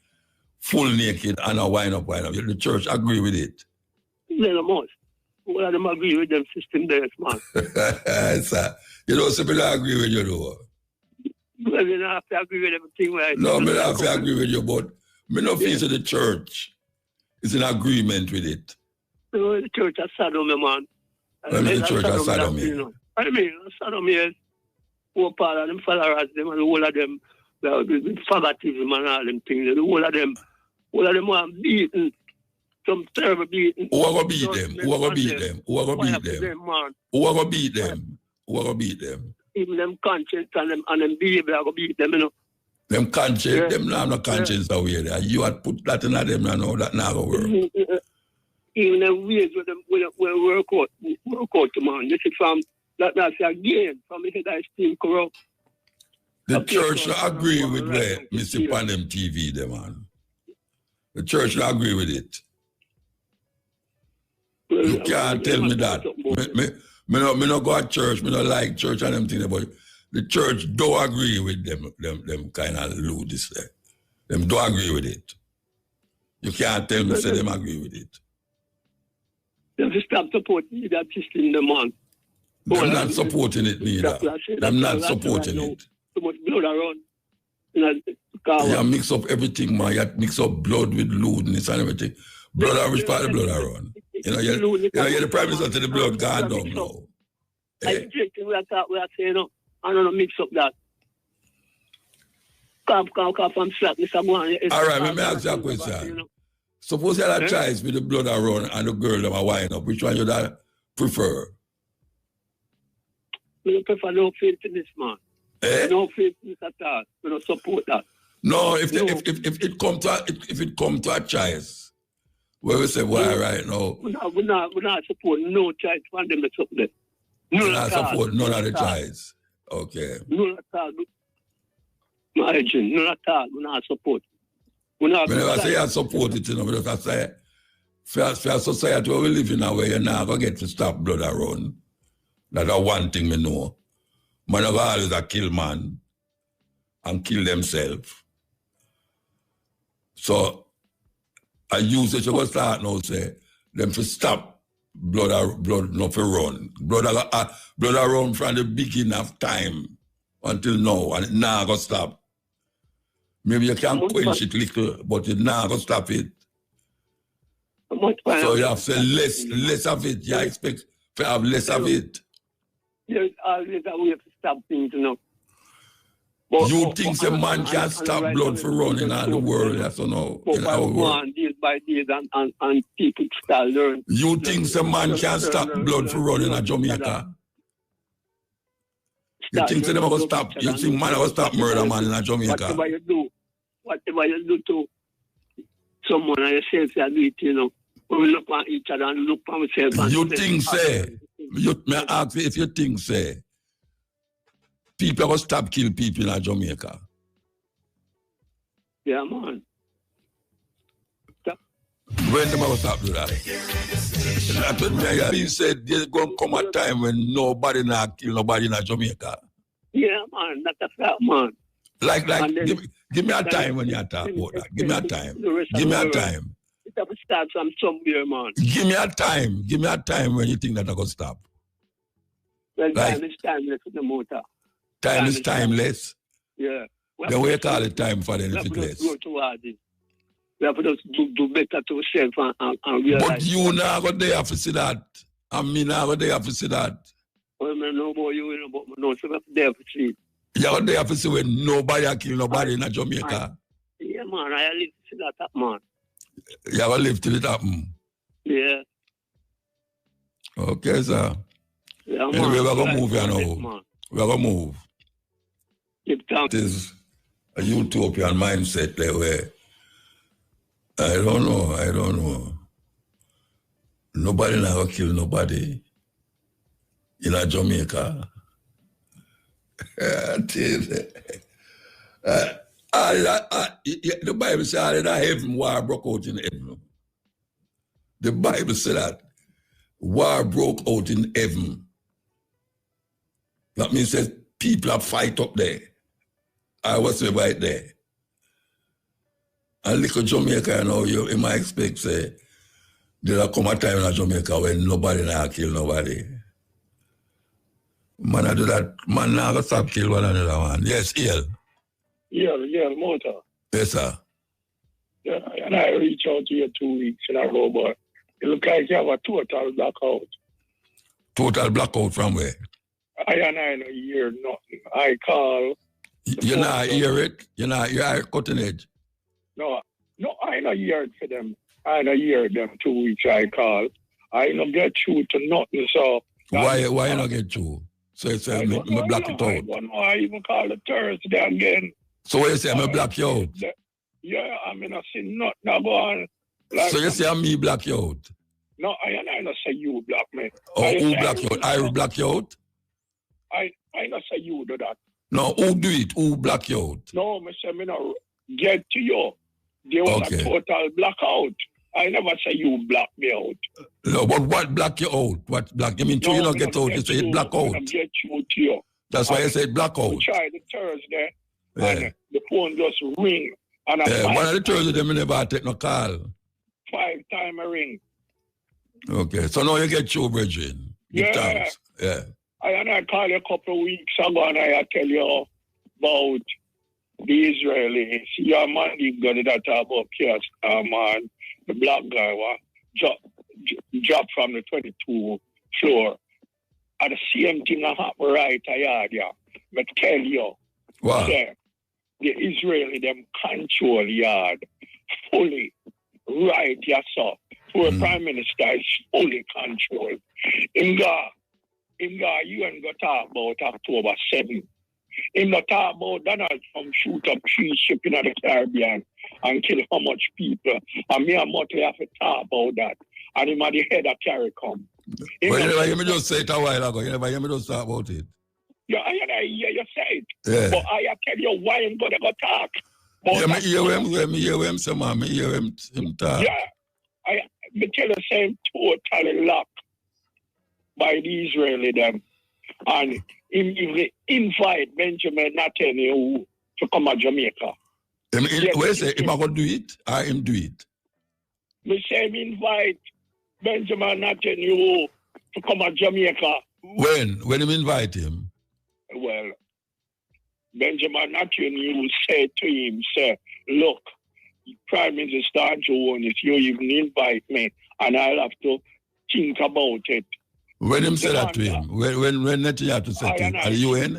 full naked, and a wind up. The church agree with it. They must. All of them agree with them system there, man. You know, some people agree with you, though. Well, you don't have to agree with everything, right? No, I don't have to agree with you, but I don't feel that the church is in agreement with it. No, the church has Sodom, man. The church has Sodom, yeah. I mean, Sodom is all part of them followers, them, and all of them, the faggotism and all them things. All of them are beaten. Some terrible beating. Who are going to beat them? Who are going to beat them? Who are going to beat them? Who are going to beat them? Who are going to beat them? Even them conscience and them behavior are going to beat them, you know. Them conscience, them have no conscience away there. You had put that in them and know that now work. Even them ways where them work out, man. This is from, that's again, from the head I still corrupt. The church don't agree with where Mr. Panem TV, them, man. The church don't agree with it. You can't tell me that. Me no go to church, me no like church and them things, but the church don't agree with them kind of lewdness there. Them don't agree with it. You can't tell me say them agree with it. They have to stop supporting that system, the man. They're not supporting it neither. They're not supporting it. Too much blood around. You mix up everything, man. You mix up blood with lewdness and everything. Blood are which part of the blood around? You know, you're the Prime Minister to the blood gone down now. I reject we are saying, I don't know, mix up that. come from slack, Mr. Mohan. All right, let me ask you a question. You know? Suppose you had a choice with the blood around and the girl that are wind up. Which one you that prefer? I prefer no faith in this, man. Eh? No faith in this at all. We don't support that. No, if it come to a choice, where we say, why right now? We not support no choice for them to support. We not support none of the choice. Okay. No at all. No, agent, no at all. We not support. Whenever I say I support it, you know, because I say, for a society where we live in now, where you're not going to get to stop blood around. That's one thing we know. Man of always a kill man and kill themselves. So, I use it, you go start now, say, them to stop blood not to run. Blood around from the beginning of time until now, and it now go stop. Maybe you can quench it little, but it now go stop it. So you have to say less of it. You expect to have less of it. There's always a way to stop things, you know. You think a man can stop blood from running in the world, that's no. Days by days and people start learning. You think a man can stop blood from running in Jamaica? You think they never stop? You think man will stop murder man in Jamaica? Whatever you do to someone and yourself, you do it, you know. We look at each other and look at ourselves. You think, say, may I ask you if you think, say, people will stop kill people in Jamaica? Yeah, man. When they will stop do that? That's what me said, there's going to come a time when nobody not kill nobody in Jamaica. Yeah, man, that's a fact, man. Like, give me a time when you talk about that. Give me a time. Give me a time. It have to start from somewhere, man. Give me a time. Give me a time when you think that I going to stop. Well, time is timeless with the motor. Time is timeless? Yeah. Then we call it time for them if it's less. We have to do better to ourselves and realize. But you now go there to see that. And me now go there to see that. Well, I know about you, but no, so we have to there to see. You go there to see when nobody kill nobody in Jamaica. Yeah, man, I live to see that happen, man. You go live till it happen? Yeah. Okay, sir. Yeah, man. Anyway, we're going to move here now. We're going to move. It is a utopian mindset there where I don't know. Nobody never kill nobody in Jamaica. The Bible says that heaven war broke out in heaven. The Bible said that war broke out in heaven. That means that people are fight up there. I was right there. And little Jamaica, you know, you might expect, say, there'll come a time in Jamaica when nobody now kill nobody. Man, I do that. Man, now go stop kill one another one. Yes, Ian. Yeah, motor. Yes, sir. Yeah, and I reached out to you 2 weeks in a row, but it looks like you have a total blackout. Total blackout from where? I don't hear nothing. I call. You not hear it? You hear cutting edge? No, I don't hear it for them. I don't hear them 2 weeks I call. I don't get through to nothing, so. Why you not get through? So you say, me block it out. I don't know. I even call it Thursday again. So what you say, I block you out? Yeah, I mean, I see nothing go on. Like, so you say, me block you out? No, I don't say you block me. Oh, who block you out? I will block you out? I don't say you do that. No, who do it? Who block you out? No, I say, me no get to you. There was a total blackout. I never say you block me out. No, but what block you out? What block? You mean you don't get out, you say it black out. I get you to you. That's why I said black out. We tried the Thursday, and the phone just ring. And one of the Thursday, they never take no call. 5 times I ring. Okay, so now you get you, Bridget. Yeah. Yeah. I called you a couple of weeks ago, and I tell you about the Israelis. Your man, you got that about chaos, man. The black guy dropped from the 22 floor. And the same thing happened right here. But tell you. Wow. Yeah. the Israeli them control yard fully right, yes, sir. For a prime minister is fully controlled. You ain't got to talk about October 7th. Him not talk about Donald Trump shoot up 3 ships in the Caribbean and kill how much people. And me and Motley have to talk about that. And him at the head of CARICOM. Well, you never hear me just say it a while ago. You never hear me just talk about it. Yeah, I hear you say it. Yeah. But I tell you why I'm going to go talk. Yeah, me hear him say, man. Me hear him talk. Yeah. I tell you same totally locked by the Israeli them. And him invite Benjamin Netanyahu to come to Jamaica. Where say him going to do it or him do it? Me say him invite Benjamin Netanyahu to come to Jamaica. When him invite him? Well, Benjamin Netanyahu said to him, say, look, Prime Minister Andrew, if you even invite me, and I'll have to think about it. When him say that to him? When Netanyahu said to him? Are you in?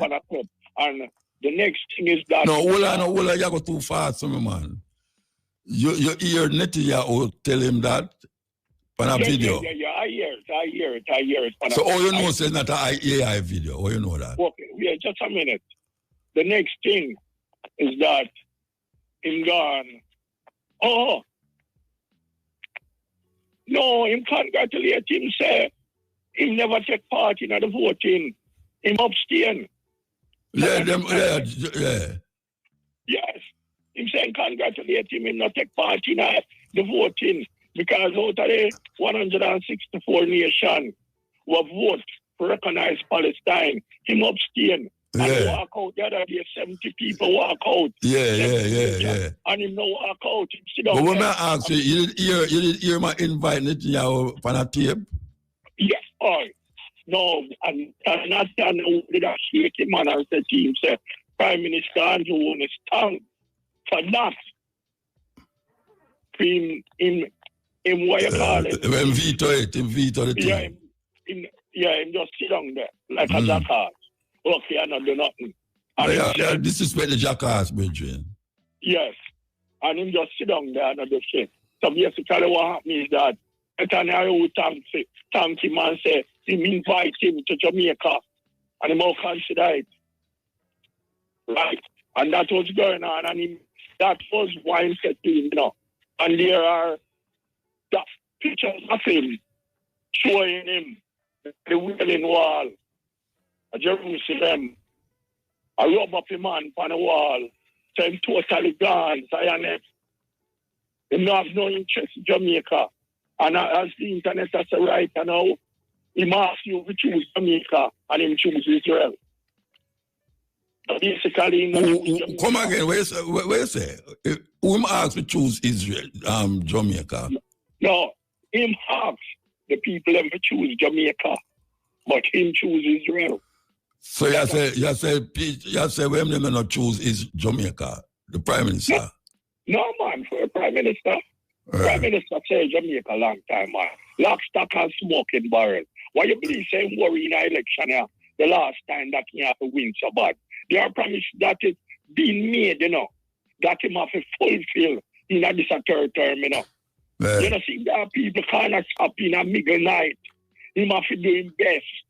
And the next thing is that... No, hold on, you go too fast for me, man. You hear Netanyahu tell him that on a video? Yeah, I hear it. So all you know is not an AI video, or you know that? Okay, yeah, just a minute. The next thing is that him gone, no, him congratulate him, say, him never take part in the voting. Him abstain. Yeah. Yes. Him saying congratulate him not take part in the voting because out of the 164 nations who have voted to recognize Palestine, him abstain. Yeah. And walk out. The other day, 70 people walk out. Yeah. And him no walk out. Him sit down. But when I ask you did hear my invite Netanyahu on a tape? Yes, all. No, and not did a shaky man and said to him, say, Prime Minister Andrew won't stand for that. Him what you call it? Him veto the thing. Him just sit down there like a jackass. Okay, I not do nothing. And disrespect the jackass, Benjamin. Yes. And him just sit down there and not do shit. So basically what happened is that Netanyahu thank him and say him invite him to Jamaica and him all consider it. Right? And that was going on and that was why he said to him, And there are the pictures of him showing him the Wailing Wall, Jerusalem. I rub up him man on the wall, so him totally gone, Zionist. He have no interest in Jamaica. And as the internet has a right now, he asks you to choose Jamaica and him choose Israel. So basically, come again, where you say? Who asks to choose Israel, Jamaica? No, him asks the people to choose Jamaica, but him choose Israel. So you say when they not choose is Jamaica, the Prime Minister? No, man, for a Prime Minister. Prime Minister said Jamaica long time, man. Lock, stock, and smoking barrel. Why you believe saying worry in an election here? The last time that he have to win so bad. They are promised that it's been made, that him have to fulfill in this third term, You know, see that people cannot stop in a middle night. Him have to do his best.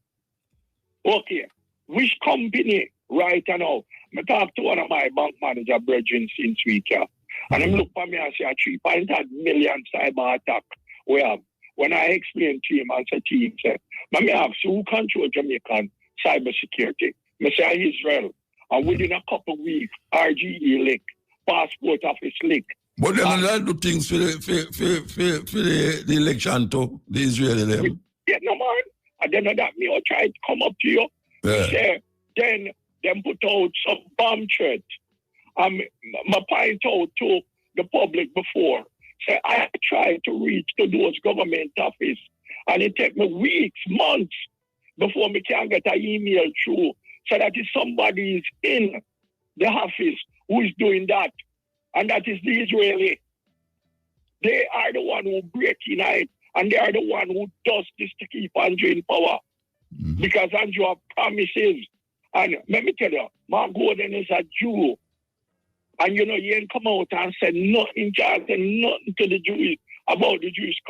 Okay. Which company right now? I talk to one of my bank manager brethren since week here. And him look for me and say a 3.8 million cyber attack we have. When I explained to him, I said to him, let me ask you, who control Jamaican cyber security? I say Israel. And within a couple of weeks, RGE leak, passport office leak. But they don't do things for the election too, the Israeli them. Yeah, no man. And then that me will try to come up to you. Yeah. Say, then them put out some bomb threat. My point out to the public before. Say, I tried to reach to those government office. And it take me weeks, months, before me can get an email through. So that is somebody is in the office who is doing that. And that is the Israeli. They are the one who break in it. And they are the one who does this to keep Andrew in power. Because Andrew have promises. And let me tell you, Mark Gordon is a Jew. And you know, he ain't come out and said nothing, just nothing to the Jews about the Jewish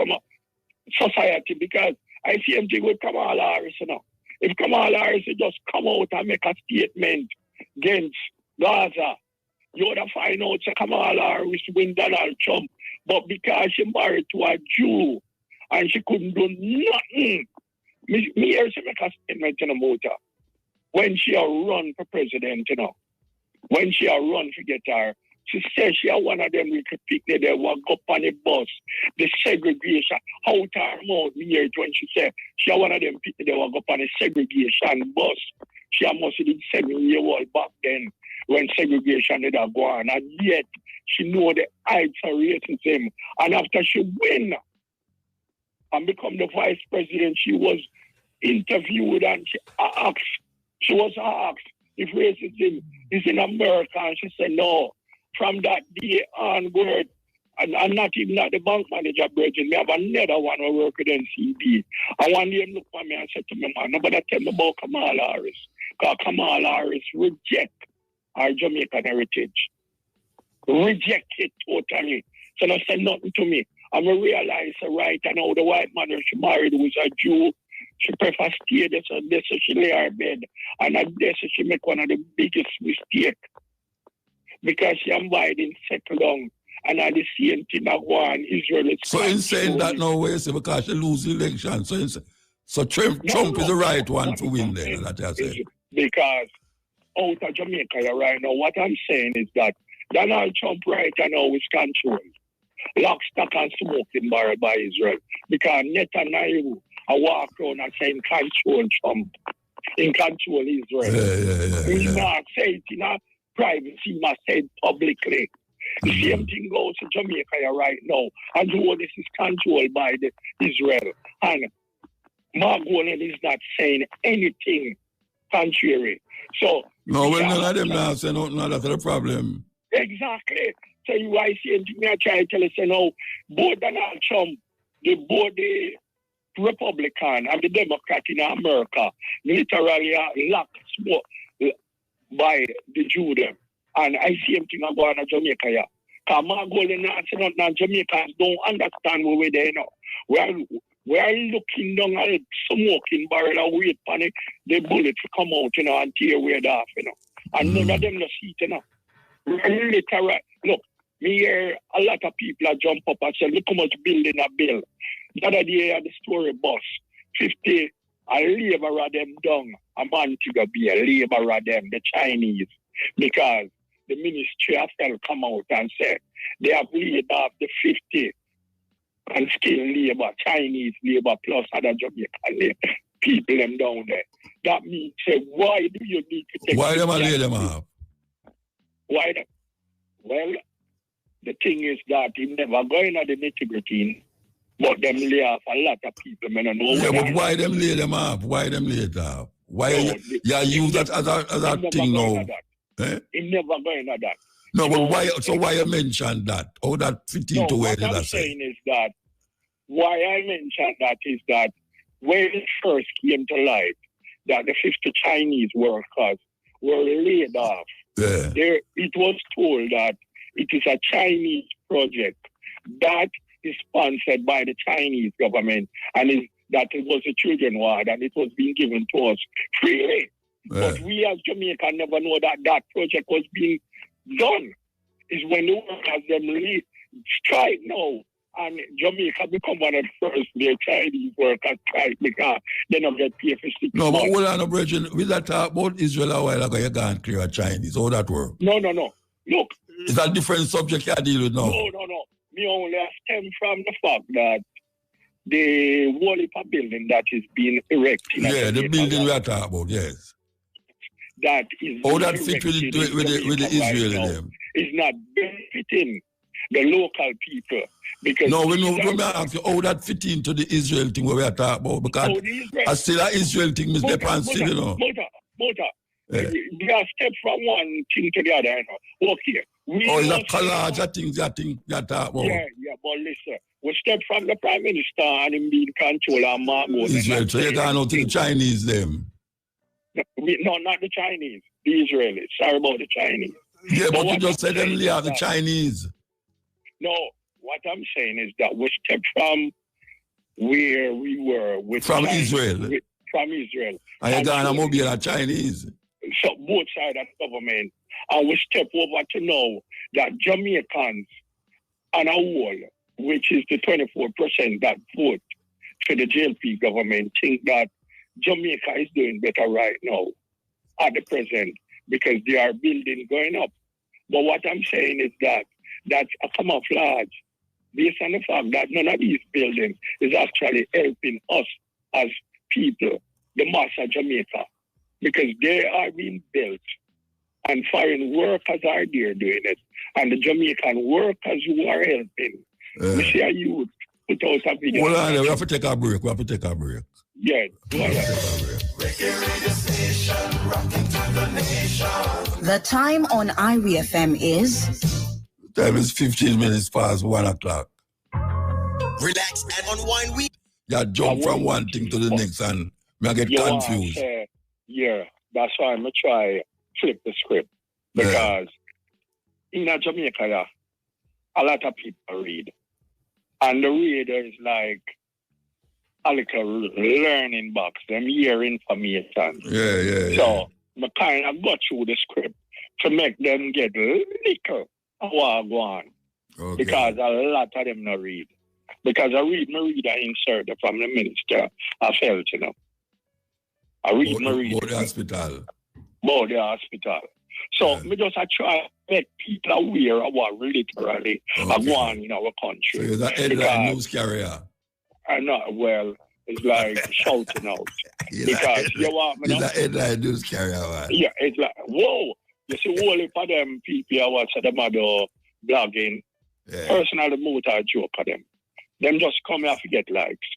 society, because I see him thing with Kamala Harris, you know. If Kamala Harris just come out and make a statement against Gaza, you would have find out that Kamala Harris win Donald Trump. But because she married to a Jew and she couldn't do nothing, me hear she make a statement in the motor. When she run for president, you know, when she run to get her, she says she one of them little people that walk up on the bus, the segregation, out her mouth, me hear it when she said she one of them people that walk up on the segregation bus. She must have been 7-year-old back then when segregation did go on, and yet she know the heights of racism. And after she win and become the vice president, she was interviewed and she was asked if racism is in America, and she said no. From that day onward, and I'm not even at the bank manager, Bridget. Me have another one who work with NCB. And one day look at me and said to me, man, nobody tell me about Kamala Harris. Because Kamala Harris reject our Jamaican heritage. Reject it totally. So they said nothing to me. And I realize right now the white man she married was a Jew. She prefer stay there, so she lay her bed. And at this she make one of the biggest mistakes. Because she and Biden settle down. And at the same thing that one Israel is. So in saying that now, where you say because she lose the election, so Trump is the right one to win there, that you say. Because out of Jamaica right now, what I'm saying is that Donald Trump right now is controlled. Lock, stock, and smoking barrel by Israel. Because Netanyahu walk around and say control Trump. In control Israel. He not say it in a privacy, he must say it publicly. The same thing goes to Jamaica right now. And all this is controlled by Israel. And Margolin is not saying anything contrary. So no, well, none of them now say nothing, that's the problem. Exactly. So you I see me I try to tell you, say no, both Donald Trump, both the Republican and the Democrat in America literally are locked by the Jew them. And I see him think about Jamaica here. Because Margolin and Jamaicans don't understand where we're there now. We are looking down at smoking barrel and wait for the bullet to come out, you know, and tear away it off, you know. And none of them no see it, you know. Literally, look, me hear a lot of people jump up and say, look how much building a bill. The other day at the story bus, 50, a labor of them down, a man to be a labor of them, the Chinese, because the Ministry of Health come out and say they have laid off the 50 and skilled labor, Chinese labor plus other Jamaican people them down there. That means, say, why do you need to take... Why them lay them off? Why them? Well, the thing is that he never going at the nitty-gritty, but them lay off a lot of people. Yeah, but why them lay them off? Why them lay it off? Why use that as a thing now? He never going at that. No, but why? So why you mentioned that? How that fit into where did I say? What I'm saying is that why I mentioned that is that when it first came to light that the 50 Chinese workers were laid off, it was told that it is a Chinese project that is sponsored by the Chinese government, and that it was a children ward and it was being given to us freely. But we as Jamaica never know that that project was being done. Is when the workers them strike now, and Jamaica become one of the first their Chinese workers strike because they don't get paid for 6 months. No, but hold on, Bridget. We that talk about Israel a while ago, you can't clear Chinese. How that work? No. Look. It's a different subject you deal with now. No. Me only stem from the fact that the wall of a building that is being erected. Yeah, the building we are talking about, yes. That is that fit with the Israeli them? Is not benefiting the local people. Because no, when I ask you how that fit into the Israel thing where we are talking about, because I still an Israel thing is depend still, you know. They are step from one thing to the other, you know. Okay. It's a collage of things that talk about. Yeah, but listen, we step from the Prime Minister and him being control and Margot. Israel, so you can't know to the Chinese them. No, not the Chinese. The Israelis. Sorry about the Chinese. Yeah, but you just said them are the Chinese. No, what I'm saying is that we stepped from where we were with from China, Israel. From Israel. And you're going to mobile are Chinese. So both sides of government. And we step over to know that Jamaicans on a whole, which is the 24% that vote for the JLP government, think that Jamaica is doing better right now at the present because they are building going up. But what I'm saying is that that's a camouflage based on the fact that none of these buildings is actually helping us as people, the mass of Jamaica, because they are being built and foreign workers are there doing it. And the Jamaican workers who are helping, we see a youth put out a video. Hold on, we have to take a break. Yeah, go ahead. The time on IWFM is? Time is 15 minutes past 1 o'clock. Relax and unwind. You jump from one thing to the next and I get confused. Yeah, that's why I'm going to try flip the script. Because in Jamaica, a lot of people read. And the reader is like a little learning box, them hear information. So I kind of got through the script to make them get little what go on. Okay. Because a lot of them not read. Because I read the insert from the minister of health, you know. I read About the hospital. About the hospital. So me just try to make people aware of what literally are going on in our country. So you're the headline news carrier. I'm not, well, it's like shouting out. Because you want me you're the headline news carrier, man. Yeah, it's like, whoa. You see, all of them people are watching them at the blogging. Personally, more a joke of them. Them just come here to get likes.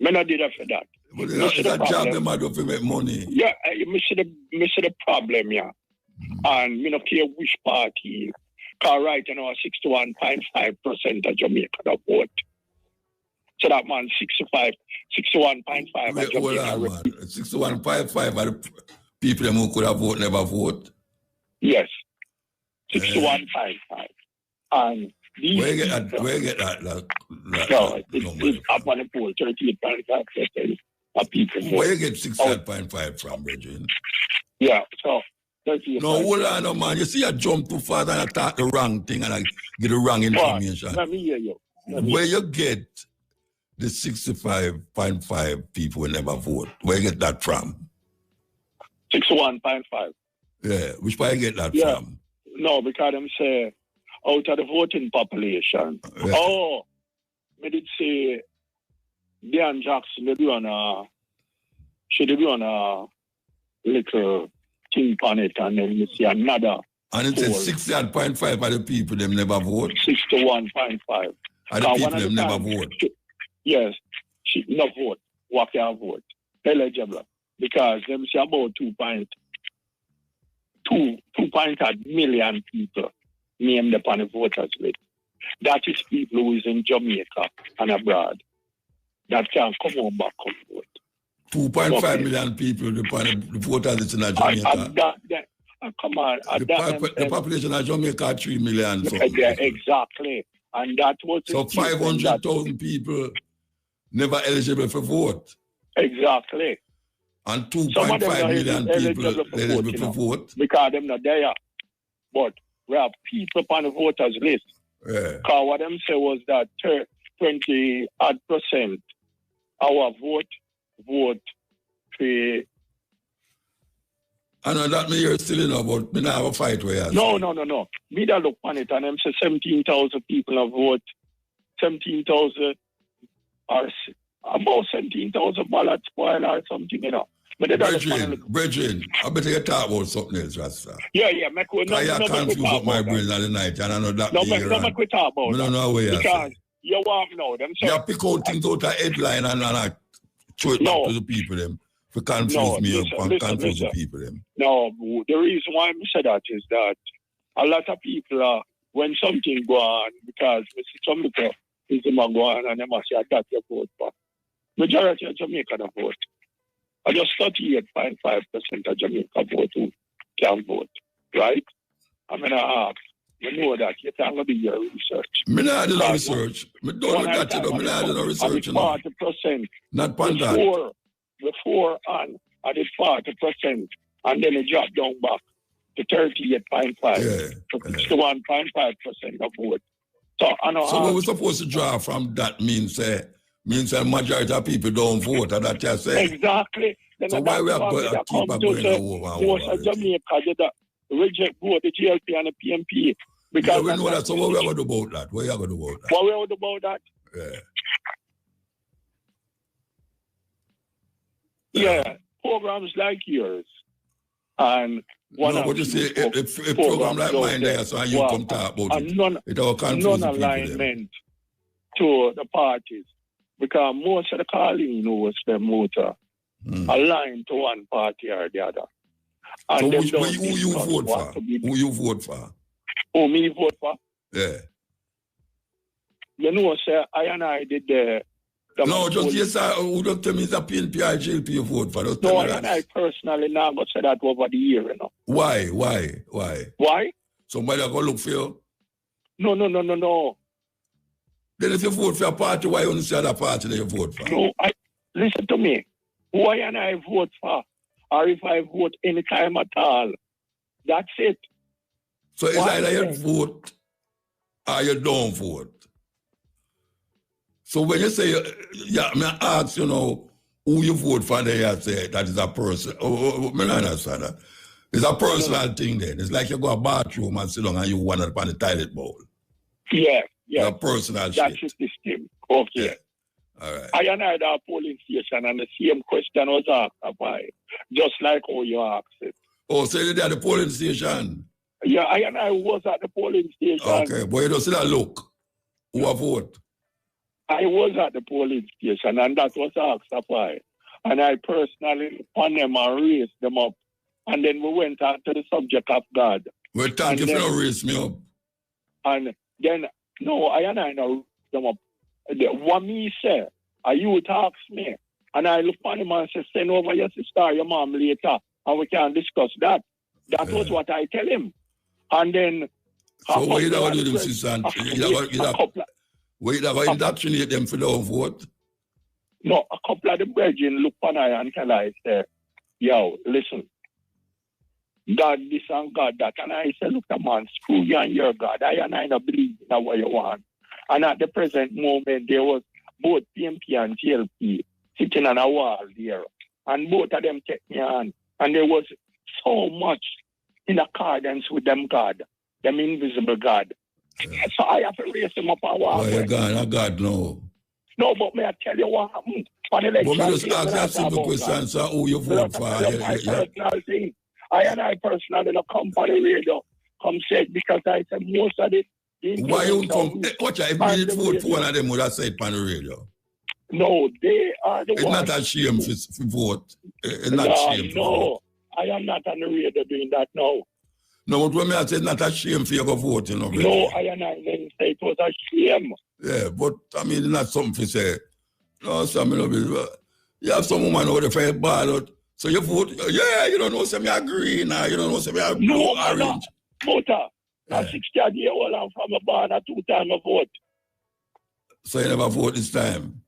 Me not did that for that. But it's a job them are doing to make money. Yeah, me see the problem, yeah. And me not care which party. Because right now, 61.5% of Jamaica vote. So that man, 61.5 of Jamaica. Hold on, man. 61.5 of the people who could have voted never vote. Yes. 61.5. And where you get that? No, it's up on the poll, 38.5% of people. Where you get 61.5 from, Bridget? Yeah, so. No, hold on, no, man. You see, I jump too fast and I talk the wrong thing and I get the wrong information. Let me hear you. Where you get the 65.5 people who never vote? Where you get that from? 61.5. Yeah, which part you get that from? No, because them say out of the voting population. Yeah. Oh, I did say Dan Jackson, she did on a little thing on it, and then you see another. And it says 61.5 of the people them never vote. 61.5. And the people them never vote. Yes, she no vote. What can vote? Eligible. Because them say about 2.8 million people named upon the voters list. That is people who is in Jamaica and abroad. That can come home back and vote. 2.5 million people upon the voters list in Jamaica. Come on. The population of Jamaica are 3 million. Exactly. And that was so 500,000 people never eligible for vote. Exactly. And 2.5 million people eligible for vote. Because them not there. But we have people on the voters list. Yeah. Because what them say was that 20% our vote for. I know that me still in about me not have a fight where No. Me that look on it and them say 17,000 people have vote. 17,000 or about 17,000 ballots spoil or something, you know. Brethren, I better you talk about something else, Rasta. Yeah, I confuse up my brain at the night and I know that no, make we talk about I don't know where because you want to know them. You pick out things out of headline and I throw it back to the people them. To confuse confuse the people them. No, the reason why I say that is that a lot of people are, when something go on, because some people is go on and they must say that your vote back. Majority of Jamaica don't vote. I just 38.5% of Jamaica vote who can vote, right? I'm going to ask. You know that. You're going to be your research. Me not do no research. Me don't know that, you know. Me not do no research, you know. 40%. Not on that. Before on, I did 40%. And then it dropped down back to 38.5. To 61.5% of vote. So what we're supposed to draw from that means a majority of people don't vote, and that you say. Exactly. Then so why we are going to keep going over? Most of Jamaica did reject vote the GLP and the PMP. Because we know that. So what we are going to do about that? What are you going to do about that? What we are going to do about that? Yeah. Programs like yours. And but you see, a program like mine there, so you come talk about it. It all confusing non-alignment to the parties. Because most of the calling knows them motor aligned to one party or the other. And so who you vote for? Who you vote for? Who me vote for? Yeah. You know, sir, I did the no, just yes, sir. Who don't tell me it's a PNP or GLP you vote for? No, I personally now got said that over the year, you know. Why? Why? Somebody going to look for you? No. Then if you vote for a party, why you say that party that you vote for? No, listen to me. Why and I vote for, or if I vote any time at all, that's it. So it's either you vote or you don't vote. So when you say, I ask, you know, who you vote for, then you say that is a person. I understand that. It's a personal thing then. It's like you go to a bathroom and sit down and you want it on the toilet bowl. Yeah. It's a personal that's shit. That's the system. Okay. Yeah. All right. I and I had a polling station and the same question was asked by, just like how you asked it. Oh, so you're at the polling station? Yeah, I and I was at the polling station. Okay, but you don't see that look. Who a vote? I was at the polling station and that was asked by. And I personally on them and raised them up. And then we went on to the subject of God. Well, thank you for not raising me up. And then, no, I and I raised them up. What me say, you ask me. And I look on him and say, send over your sister or your mom later. And we can discuss that. That was what I tell him. And then... So what you going to do with them, sister? You going to indoctrinate them for their vote? No, a couple of the brethren look on I and tell I say, yo, listen. God this and God that. And I say, look, man, screw you and your God. I don't believe in what you want. And at the present moment, there was both PMP and GLP sitting on a wall there. And both of them take me on. And there was so much in accordance with them God, them invisible God. Yeah. So I have to raise them up and walk. Oh, you're God, no. No, but may I tell you what happened? But me just ask a simple question, so who you vote for? I personally don't come on the radio, come say it because I said most of it. Why you come? Watch out, if you did vote for one of them, would have said it on the radio? No, they are the ones. It's not a shame for vote. It's not shame. No, I am not on the radio doing that now. No, but when I say it's not a shame for you to vote, you know. No, I didn't say it was a shame. Yeah, but I mean, it's not something to say. No, so I mean, you have some woman over there for a ballot, so you vote. Yeah, you don't know, say me agree now. You don't know, say me agree. No, orange. Voter. I'm 60-year-old and from a bar and 2 times I vote. So you never vote this time?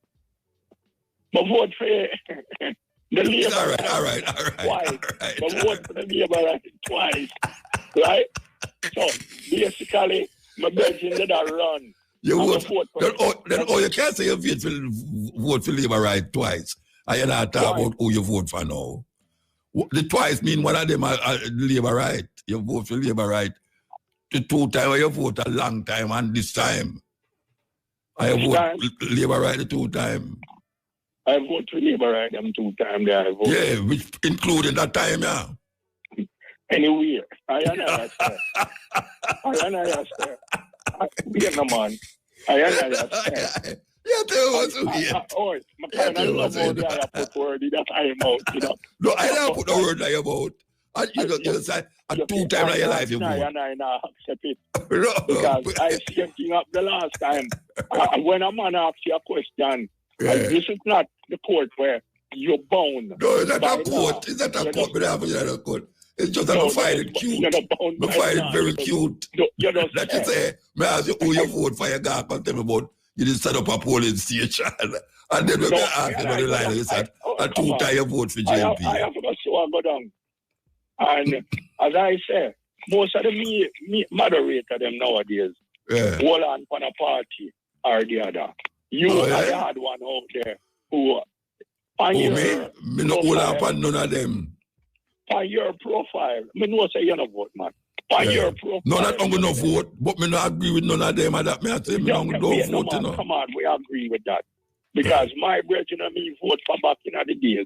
I vote for the Labour. All right. Twice. I vote for the Labour twice. Right? So basically, my brethren did a run. You vote then you can't say you vote for Labour right twice. And you're not talking about who you vote for now. The twice mean one of them are Labour right. You vote for Labour right. The 2 times you vote a long time and this time. I vote Labour right the 2 times. I vote for Labour right them 2 times there. I vote. Yeah, which including that time, yeah. Anyway, I understand. We are no man. I understand. Yeah, tell what's weird. Oh, my kind of love out there. I put word in that I am out, you know. No, I don't put the word in your mouth. And you say, 2 times in your life you vote. And I accept it. Because I same thing up the last time. When a man asks you a question, this is not the court where you're bound. No, it's not a court. It's not a court. But I have a court. It's just that I find it cute. I find it very cute. That you say, me ask you who you vote for, your guy can tell me about you just set up a polling station. And then when I ask you about the line, you said, and 2 times you vote for JLP. I have to go down. And as I say, most of the moderator them nowadays, hold on for a party or the other. I had one out there who me not hold on for none of them. On your profile, me know say you no vote, man. On your profile. No, not I'm gonna vote, but me not agree with none of them. And that me I say me don't vote. No, come on, we agree with that. Because my brethren and me vote for back in the days.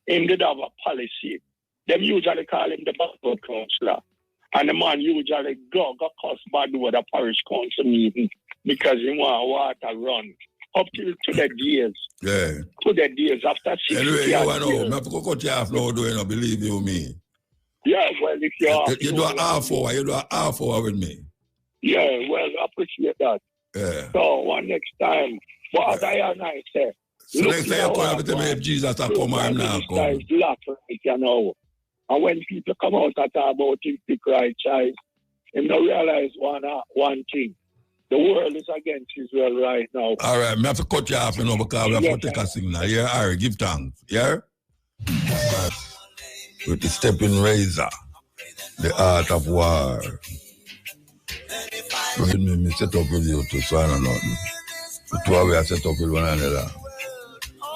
Him did have a policy. Them usually call him the backward councillor. And the man usually go cuss bad with the parish council meeting because he want water run. Up to the days. Yeah. To the days after 60 anyway, years. You know, I have to cut you off now, do you know, believe you me. Yeah, well, if you do a half hour with me. Yeah, well, I appreciate that. Yeah. So, one next time, what I say. So next time you come and tell me if Jesus has come or him now come. You know. And when people come out and talk about him, pick right child, they don't realize one thing. The world is against Israel right now. All right, I have to cut you off, you know, because we have to take a signal. Yeah, all right, give thanks. Yeah? Right. With the stepping razor, the art of war. Me set up with you too, so I don't know. The two of us set up with one another.